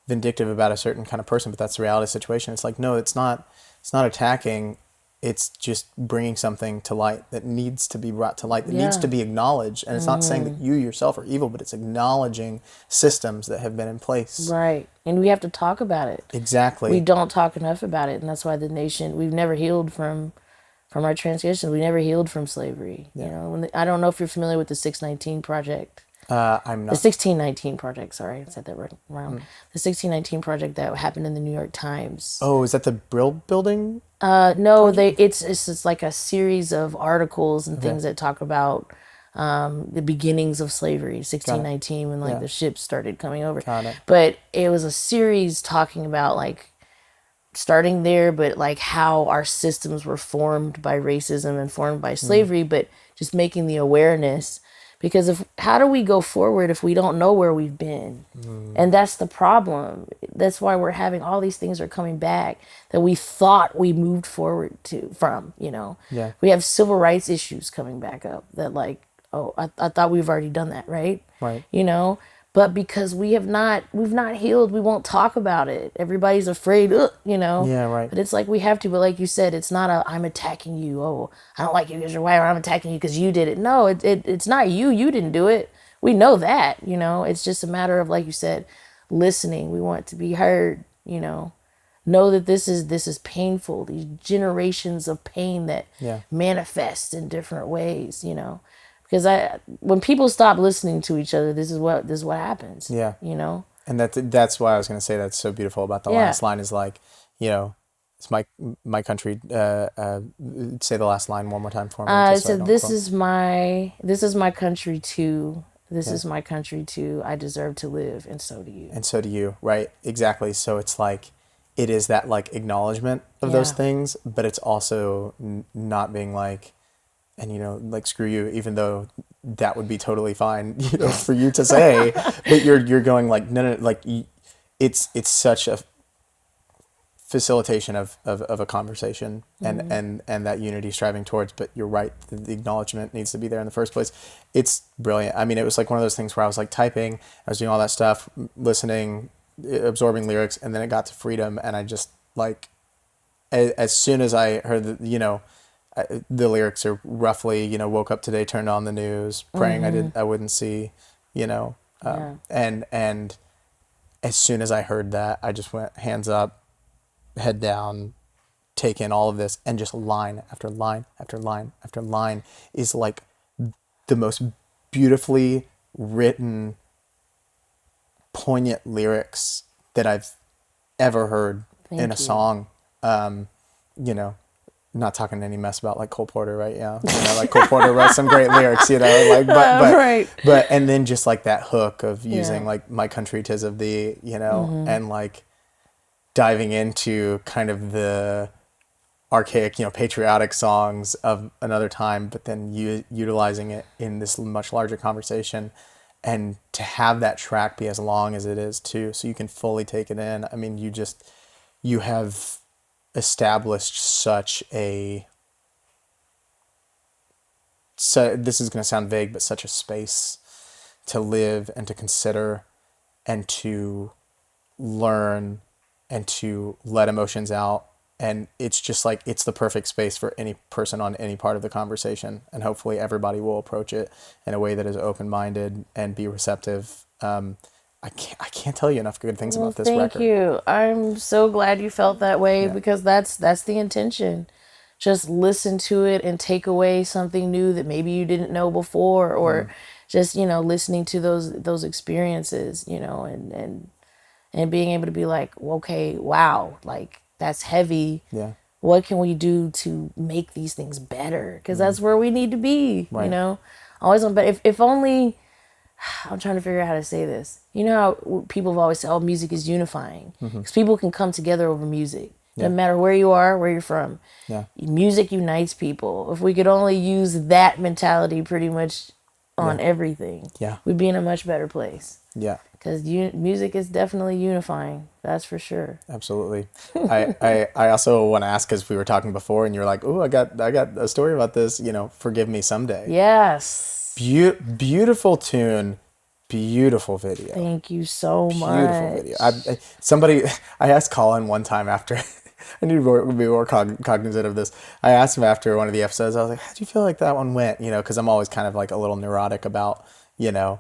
vindictive about a certain kind of person. But that's the reality of the situation. It's like, no, it's not attacking. it's just bringing something to light that needs to be brought to light, that needs to be acknowledged. And it's not saying that you yourself are evil, but it's acknowledging systems that have been in place. Right. And we have to talk about it. Exactly. We don't talk enough about it. And that's why the nation, we've never healed from our transgressions. We never healed from slavery. Yeah. You know, I don't know if you're familiar with the 619 Project. I'm not. The 1619 Project, sorry, I said that wrong. The 1619 Project that happened in the New York Times. Oh, is that the Brill Building? No, it's just like a series of articles and things that talk about the beginnings of slavery, 1619, when like the ships started coming over. Got it. But it was a series talking about like starting there, but like how our systems were formed by racism and formed by slavery, but just making the awareness. Because how do we go forward if we don't know where we've been? And that's the problem. That's why we're having all these things are coming back that we thought we moved forward from, you know. Yeah. We have civil rights issues coming back up that like, oh, I thought we've already done that, right? Right. You know, but because we've not healed, we won't talk about it. Everybody's afraid, you know. Yeah, right. But it's like we have to. But like you said, it's not I'm attacking you. Oh, I don't like you because you're white, or I'm attacking you because you did it. No, it's not you. You didn't do it. We know that, you know. It's just a matter of, like you said, listening. We want to be heard, you know. Know that this is painful. These generations of pain that manifest in different ways, you know. Because when people stop listening to each other, this is what happens. Yeah, you know. And that's why I was going to say that's so beautiful about the last line is like, you know, it's my country. Say the last line one more time for me. So this is my country too. This is my country too. I deserve to live, and so do you. And so do you, right? Exactly. So it's like, it is that like acknowledgement of those things, but it's also not being like, and, you know, like, screw you, even though that would be totally fine, you know, for you to say, but you're going like, no, like, it's such a facilitation of a conversation and that unity striving towards, but you're right, the acknowledgement needs to be there in the first place. It's brilliant. I mean, it was like one of those things where I was like typing, I was doing all that stuff, listening, absorbing lyrics, and then it got to freedom, and I just like, as soon as I heard the, you know, the lyrics are roughly, you know, woke up today, turned on the news, praying I wouldn't see, you know, and as soon as I heard that, I just went hands up, head down, take in all of this, and just line after line after line after line is like the most beautifully written, poignant lyrics that I've ever heard in a song. You know, not talking any mess about like Cole Porter, right? Yeah, you know, like Cole Porter wrote some great lyrics, you know, like but and then just like that hook of using like my country 'tis of thee, you know, and like diving into kind of the archaic, you know, patriotic songs of another time, but then utilizing it in this much larger conversation, and to have that track be as long as it is too, so you can fully take it in. I mean, you have established such a, so this is going to sound vague, but such a space to live and to consider and to learn and to let emotions out. And it's just like, it's the perfect space for any person on any part of the conversation. And hopefully everybody will approach it in a way that is open-minded and be receptive. I can't tell you enough good things about this record. Thank you. I'm so glad you felt that way, because that's the intention. Just listen to it and take away something new that maybe you didn't know before, or just, you know, listening to those experiences, you know, and being able to be like, okay, wow, like that's heavy. Yeah. What can we do to make these things better? Because that's where we need to be, you know. Always on, but if only, I'm trying to figure out how to say this. You know how people have always said, oh, music is unifying. Because people can come together over music. No matter where you are, where you're from. Yeah. Music unites people. If we could only use that mentality pretty much on everything, we'd be in a much better place. Yeah. Because music is definitely unifying. That's for sure. Absolutely. I also want to ask, because we were talking before and you're like, oh, I got a story about this, you know, Forgive Me Someday. Yes. Beautiful tune. Beautiful video. Thank you so much. Beautiful video. I asked Colin one time after I need to be more cognizant of this. I asked him after one of the episodes, I was like, how do you feel like that one went? You know, because I'm always kind of like a little neurotic about, you know,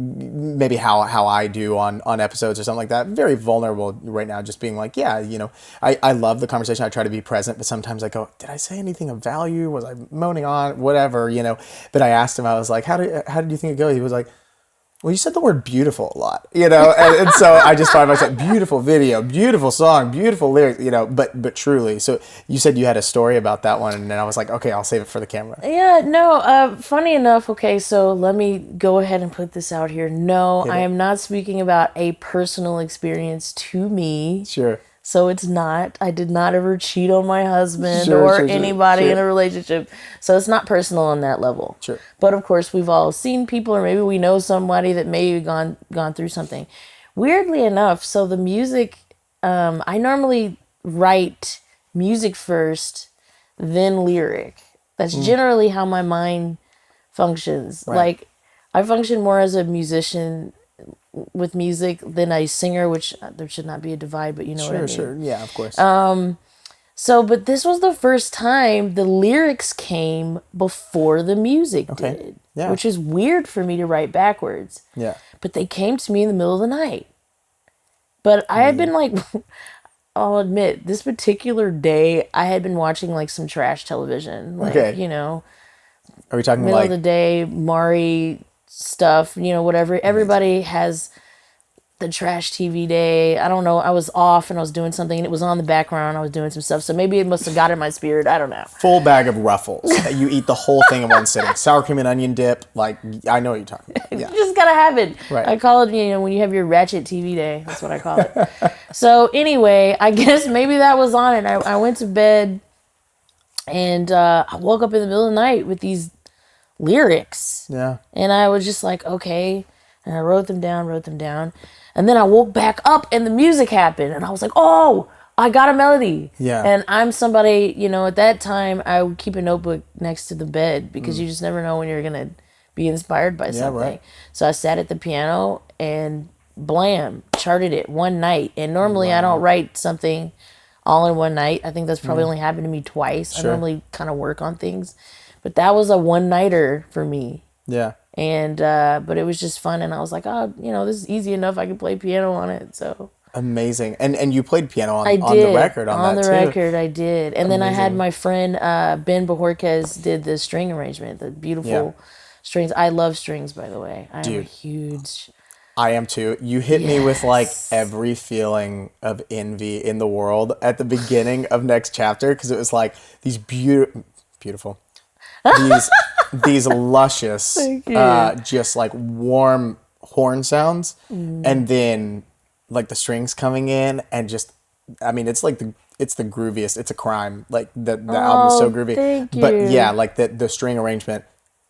maybe how I do on episodes or something like that. Very vulnerable right now, just being like, yeah, you know, I love the conversation. I try to be present, but sometimes I go, did I say anything of value? Was I moaning on? Whatever, you know. But I asked him, I was like, how did you think it go? He was like, well, you said the word beautiful a lot, you know, and so I just find myself, beautiful video, beautiful song, beautiful lyrics, you know, but truly. So you said you had a story about that one, and then I was like, okay, I'll save it for the camera. Yeah, no, funny enough, okay, so let me go ahead and put this out here. No, I am not speaking about a personal experience to me. Sure. So it's not. I did not ever cheat on my husband or anybody in a relationship. So it's not personal on that level. Sure. But of course, we've all seen people, or maybe we know somebody that may have gone through something. Weirdly enough, so the music, I normally write music first, then lyric. That's generally how my mind functions. Right. Like, I function more as a musician with music than a singer, which there should not be a divide, but you know what I mean. Sure, yeah, of course. So, but this was the first time the lyrics came before the music did, which is weird for me to write backwards. Yeah. But they came to me in the middle of the night. But I had been like, I'll admit, this particular day, I had been watching like some trash television. Like, you know. Are we talking middle of the day, Maury stuff, you know, whatever. Everybody has the trash TV day. I don't know. I was off and I was doing something and it was on the background. I was doing some stuff. So maybe it must have got in my spirit. I don't know. Full bag of Ruffles. You eat the whole thing in one sitting. Sour cream and onion dip. Like, I know what you're talking about. Yeah. You just gotta have it. Right. I call it, you know, when you have your ratchet TV day. That's what I call it. So anyway, I guess maybe that was on it. I went to bed and I woke up in the middle of the night with these lyrics. Yeah. And I was just like, okay. And I wrote them down. And then I woke back up and the music happened. And I was like, oh, I got a melody. Yeah. And I'm somebody, you know, at that time, I would keep a notebook next to the bed because you just never know when you're going to be inspired by something. Right. So I sat at the piano and blam, charted it one night. And normally I don't write something all in one night. I think that's probably only happened to me twice. Sure. I normally kind of work on things. But that was a one-nighter for me. Yeah. And, but it was just fun. And I was like, oh, you know, this is easy enough. I can play piano on it. So. Amazing. And you played piano on the record on that too. On the record, I did. And then I had my friend, Ben Bajorquez did the string arrangement, the beautiful strings. I love strings, by the way. I'm a huge... I am too. You hit me with like every feeling of envy in the world at the beginning of Next Chapter. Because it was like these beautiful... these luscious, just like warm horn sounds, and then like the strings coming in, and just, I mean, it's like it's the grooviest. It's a crime. Like the album is so groovy. Thank you. But yeah, like the string arrangement,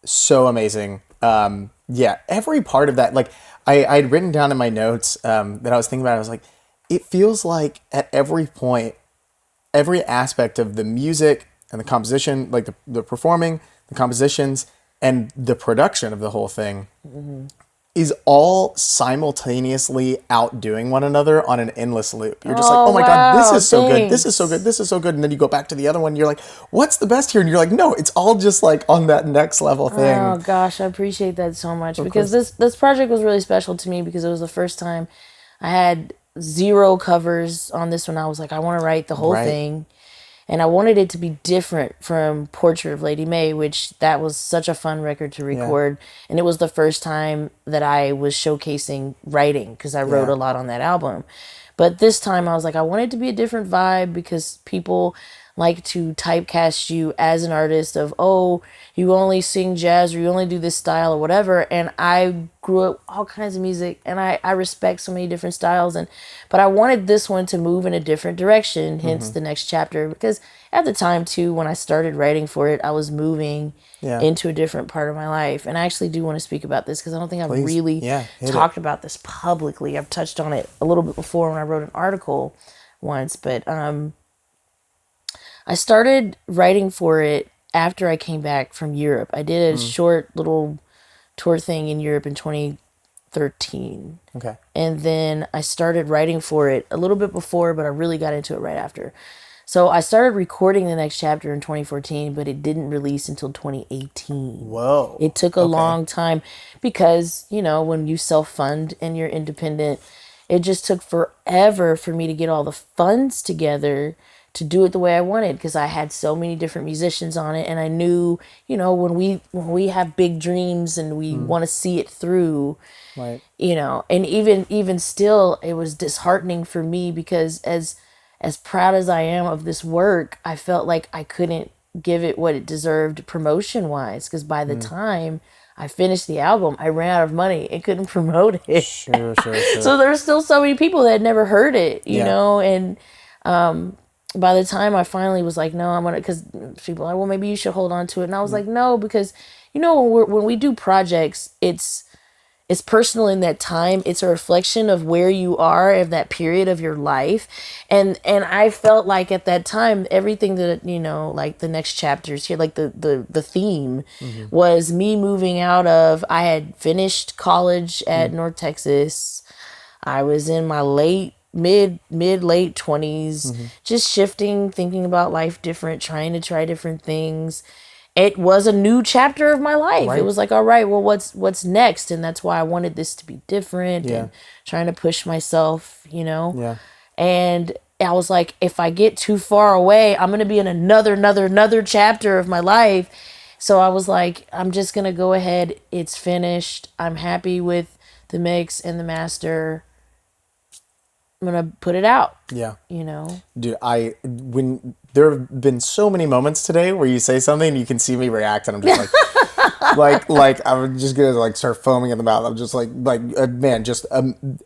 so amazing. Every part of that, like I'd written down in my notes that I was thinking about. I was like, it feels like at every point, every aspect of the music and the composition, like the performing, the compositions, and the production of the whole thing is all simultaneously outdoing one another on an endless loop. You're just like, oh my God, this is so good. This is so good. This is so good. And then you go back to the other one. And you're like, what's the best here? And you're like, no, it's all just like on that next level thing. Oh gosh, I appreciate that so much because this project was really special to me because it was the first time I had 0 covers on this one. I was like, I want to write the whole thing. And I wanted it to be different from Portrait of LadyMay, which that was such a fun record to record. Yeah. And it was the first time that I was showcasing writing because I wrote a lot on that album. But this time I was like, I want it to be a different vibe because people like to typecast you as an artist of, oh, you only sing jazz or you only do this style or whatever. And I grew up all kinds of music and I respect so many different styles. But I wanted this one to move in a different direction, hence the Next Chapter. Because at the time, too, when I started writing for it, I was moving into a different part of my life. And I actually do want to speak about this because I don't think I've really talked about this publicly. I've touched on it a little bit before when I wrote an article once. But I started writing for it after I came back from Europe. I did a short little tour thing in Europe in 2018 13. Okay. And then I started writing for it a little bit before, but I really got into it right after. So I started recording the next chapter in 2014, but it didn't release until 2018. Whoa. It took a long time because, you know, when you self-fund and you're independent, it just took forever for me to get all the funds together to do it the way I wanted, because I had so many different musicians on it, and I knew, you know, when we have big dreams and we want to see it through, right. you know, and even still, it was disheartening for me because as proud as I am of this work, I felt like I couldn't give it what it deserved promotion wise, because by the time I finished the album, I ran out of money and couldn't promote it. Sure. So there's still so many people that had never heard it, you know, and by the time I finally was like, no, I'm gonna, because people are like, well, maybe you should hold on to it, and I was like, no, because, you know, when we do projects, it's personal in that time. It's a reflection of where you are at that period of your life. And I felt like at that time, everything that, you know, like the next chapters here, like the theme was me moving out of, I had finished college at North Texas. I was in my late 20s, just shifting, thinking about life different, trying to try different things. It was a new chapter of my life. Right. It was like, all right, well, what's next? And that's why I wanted this to be different and trying to push myself, you know? Yeah. And I was like, if I get too far away, I'm going to be in another chapter of my life. So I was like, I'm just going to go ahead. It's finished. I'm happy with the mix and the master. I'm going to put it out. Yeah. You know? Dude, when there have been so many moments today where you say something and you can see me react, and I'm just like, I'm just going to like start foaming in the mouth. I'm just man, just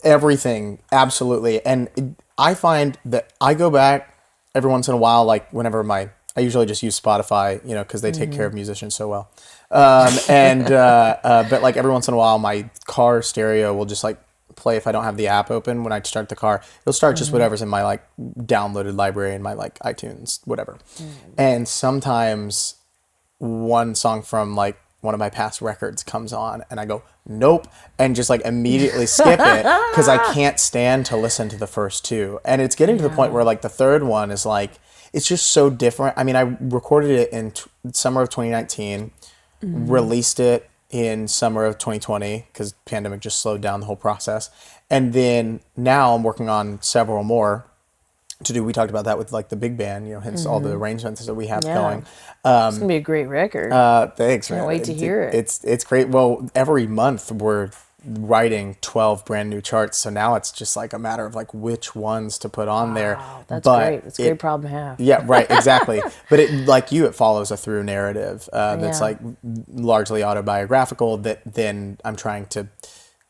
everything. Absolutely. And I find that I go back every once in a while, like whenever I usually just use Spotify, you know, cause they take care of musicians so well. But like every once in a while, my car stereo will just like play if I don't have the app open. When I start the car, it'll start just whatever's in my like downloaded library in my like iTunes, whatever. And sometimes one song from like one of my past records comes on and I go, nope, and just like immediately skip it because I can't stand to listen to the first two. And it's getting to the point where like the third one is like, it's just so different. I mean, I recorded it in summer of 2019, released it in summer of 2020 because pandemic just slowed down the whole process. And then now I'm working on several more to do. We talked about that with like the big band, you know, hence all the arrangements that we have going. It's gonna be a great record. Thanks, man. Can't wait to hear it. It's great. Well, every month we're writing 12 brand new charts, so now it's just like a matter of like which ones to put on there. That's great. It's a great problem to have. Yeah, right, exactly. But it follows a through narrative that's like largely autobiographical that then I'm trying to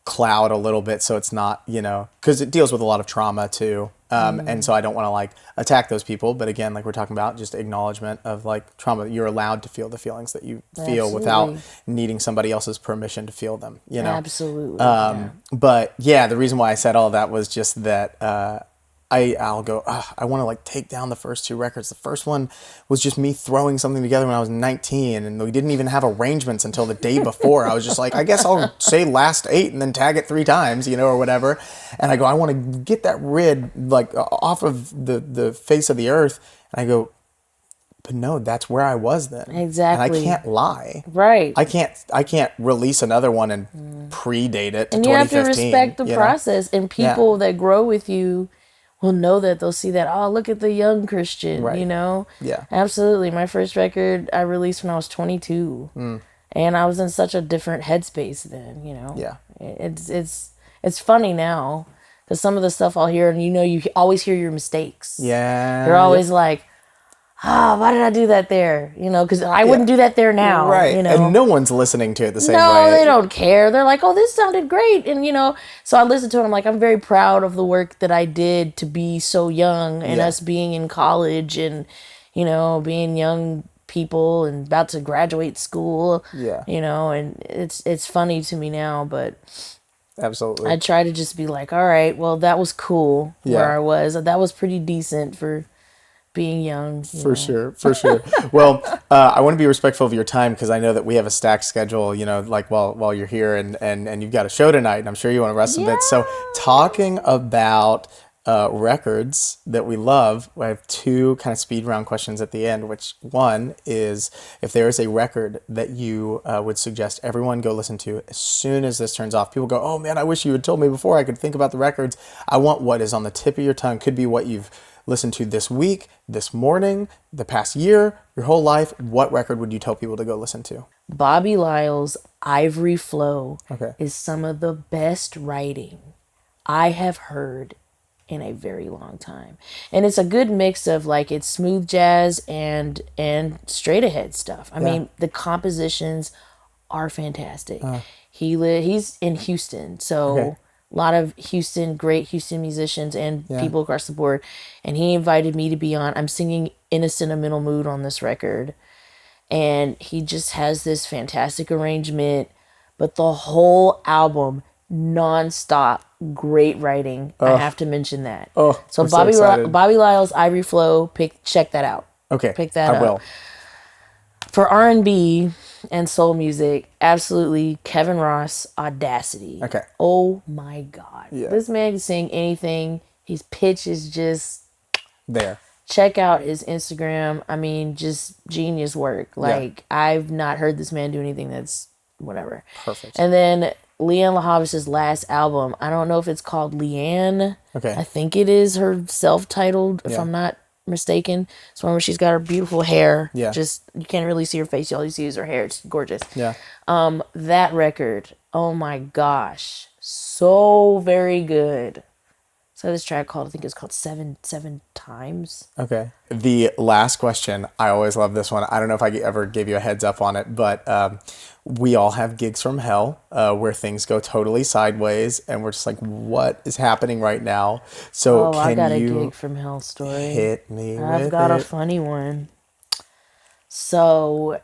cloud a little bit so it's not, you know, because it deals with a lot of trauma too. And so I don't want to like attack those people, but again, like we're talking about, just acknowledgement of like trauma. You're allowed to feel the feelings that you feel without needing somebody else's permission to feel them, you know? Absolutely. But yeah, the reason why I said all that was just that I'll go, I want to like take down the first two records. The first one was just me throwing something together when I was 19, and we didn't even have arrangements until the day before. I was just like, I guess I'll say last 8 and then tag it 3 times, you know, or whatever. And I go, I want to get that rid like off of the face of the earth. And I go, but no, that's where I was then. Exactly. And I can't lie. Right. I can't release another one and predate it to 2015. And you have to respect the process, and people that grow with you will know that. They'll see that, oh, look at the young Christian, you know? Yeah. Absolutely. My first record I released when I was 22. And I was in such a different headspace then, you know? Yeah. It's funny now, because some of the stuff I'll hear, and you know, you always hear your mistakes. Yeah. You're always like, why did I do that there? You know, because I wouldn't do that there now. Right. You know? And no one's listening to it the same way. No, they don't care. They're like, oh, this sounded great. And, you know, so I listen to it. I'm like, I'm very proud of the work that I did to be so young, and us being in college and, you know, being young people and about to graduate school. Yeah. You know, and it's funny to me now, but absolutely, I try to just be like, all right, well, that was cool where I was. That was pretty decent for being young. For sure. Well, I want to be respectful of your time because I know that we have a stacked schedule, like while you're here and you've got a show tonight and I'm sure you want to rest a bit. So talking about records that we love, I have two kind of speed round questions at the end, which one is if there is a record that you would suggest everyone go listen to as soon as this turns off. People go, oh man, I wish you had told me before I could think about the records. I want what is on the tip of your tongue. Could be what you've listened to this week, this morning, the past year, your whole life. What record would you tell people to go listen to? Bobby Lyle's Ivory Flow Okay. is some of the best writing I have heard in a very long time. And it's a good mix of like it's smooth jazz and straight ahead stuff. I mean, the compositions are fantastic. He's in Houston, so a lot of great Houston musicians and people across the board. And he invited me to be on. I'm singing In a Sentimental Mood on this record. And he just has this fantastic arrangement. But the whole album, nonstop, great writing. I have to mention that. So Bobby Lyle's Ivory Flow, check that out. Okay, Pick that up. I will. For R&B and soul music, absolutely Kevin Ross, Audacity. Okay. Oh my God. Yeah. This man can sing anything. His pitch is just there. Check out his Instagram. I mean, just genius work. Like, I've not heard this man do anything that's whatever. Perfect. And then Leanne LaHavis's last album, I don't know if it's called Leanne. Okay. I think it is her self-titled, if I'm not mistaken. It's one where she's got her beautiful hair. Yeah. Just, you can't really see her face. All you see is her hair. It's gorgeous. Yeah. That record, oh my gosh, so very good. So this track I think it's called Seven Times. Okay. The last question, I always love this one. I don't know if I ever gave you a heads up on it, but we all have gigs from hell where things go totally sideways and we're just like, what is happening right now? So can I got a you gig from hell story. hit me with I've got a funny one. So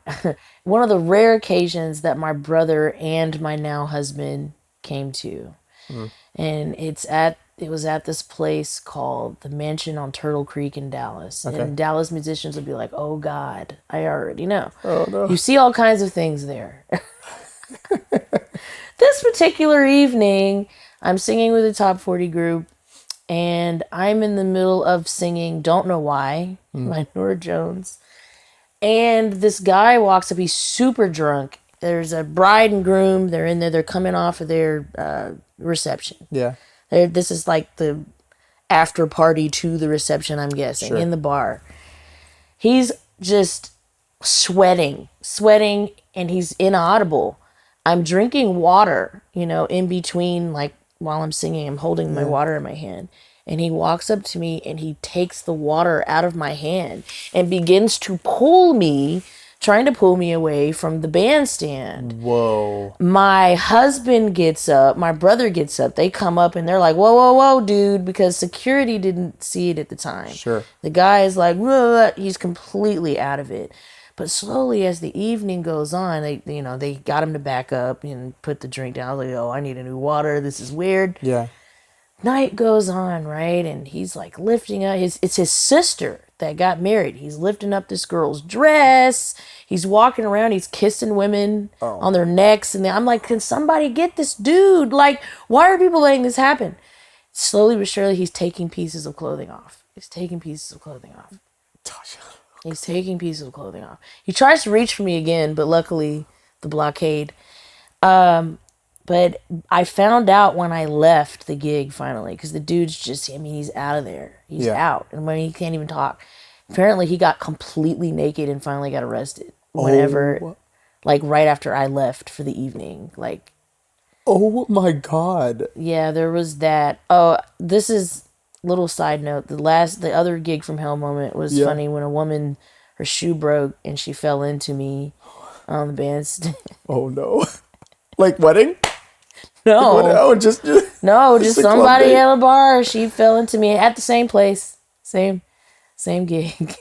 one of the rare occasions that my brother and my now husband came to, and it was at this place called the Mansion on Turtle Creek in Dallas. Okay. And Dallas musicians would be like, oh God, I already know. Oh no. You see all kinds of things there. This particular evening, I'm singing with a top 40 group and I'm in the middle of singing Don't Know Why by Norah Jones. And this guy walks up, he's super drunk. There's a bride and groom, they're in there, they're coming off of their reception. Yeah. This is like the after party to the reception, I'm guessing, in the bar. He's just sweating, and he's inaudible. I'm drinking water, in between, like, while I'm singing. I'm holding my water in my hand. And he walks up to me, and he takes the water out of my hand and begins to trying to pull me away from the bandstand. Whoa. My husband gets up, my brother gets up, they come up and they're like, whoa, dude, because security didn't see it at the time. Sure. The guy is like, whoa, he's completely out of it. But slowly as the evening goes on, they got him to back up and put the drink down. I was like, oh, I need a new water. This is weird. Yeah. Night goes on, right? And he's like lifting up it's his sister that got married. He's lifting up this girl's dress. He's walking around. He's kissing women on their necks. And I'm like, can somebody get this dude? Like, why are people letting this happen? Slowly but surely, he's taking pieces of clothing off. He taking pieces of clothing off. He tries to reach for me again, but luckily, the blockade. But I found out when I left the gig finally, because the dude's he's out of there. He's out. And when he can't even talk. Apparently he got completely naked and finally got arrested. Like right after I left for the evening. Like, oh my God. Yeah, there was that. Oh, this is little side note. The other gig from hell moment was funny when a woman, her shoe broke and she fell into me on the bandstand. Oh no. Like wedding? No, just somebody at a bar. She fell into me at the same place, same gig.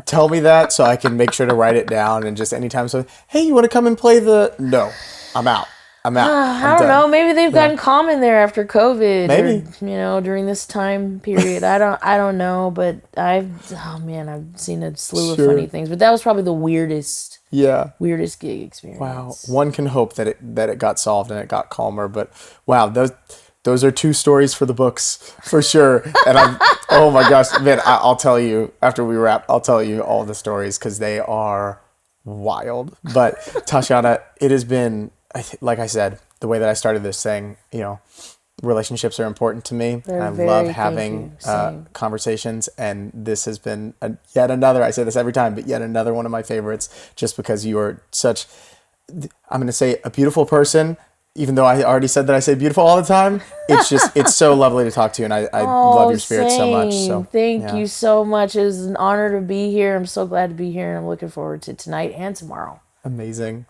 Tell me that so I can make sure to write it down and just anytime. So, hey, you want to come and play No, I'm out. I'm out. I don't know. Maybe they've gotten common there after COVID. Maybe. Or, during this time period. I don't know, but I've seen a slew of funny things. But that was probably the weirdest gig experience. Wow. One can hope that it got solved and it got calmer. But wow, those are 2 stories for the books for sure. And oh my gosh, man, I'll tell you after we wrap. I'll tell you all the stories because they are wild. But Tatiana, it has been, like I said, the way that I started this saying, relationships are important to me. I love having conversations, and this has been yet another, I say this every time, but yet another one of my favorites, just because you are such, I'm going to say, a beautiful person, even though I already said that I say beautiful all the time. It's so lovely to talk to you, and I love your spirit so much. So Thank you so much. It was an honor to be here. I'm so glad to be here, and I'm looking forward to tonight and tomorrow. Amazing.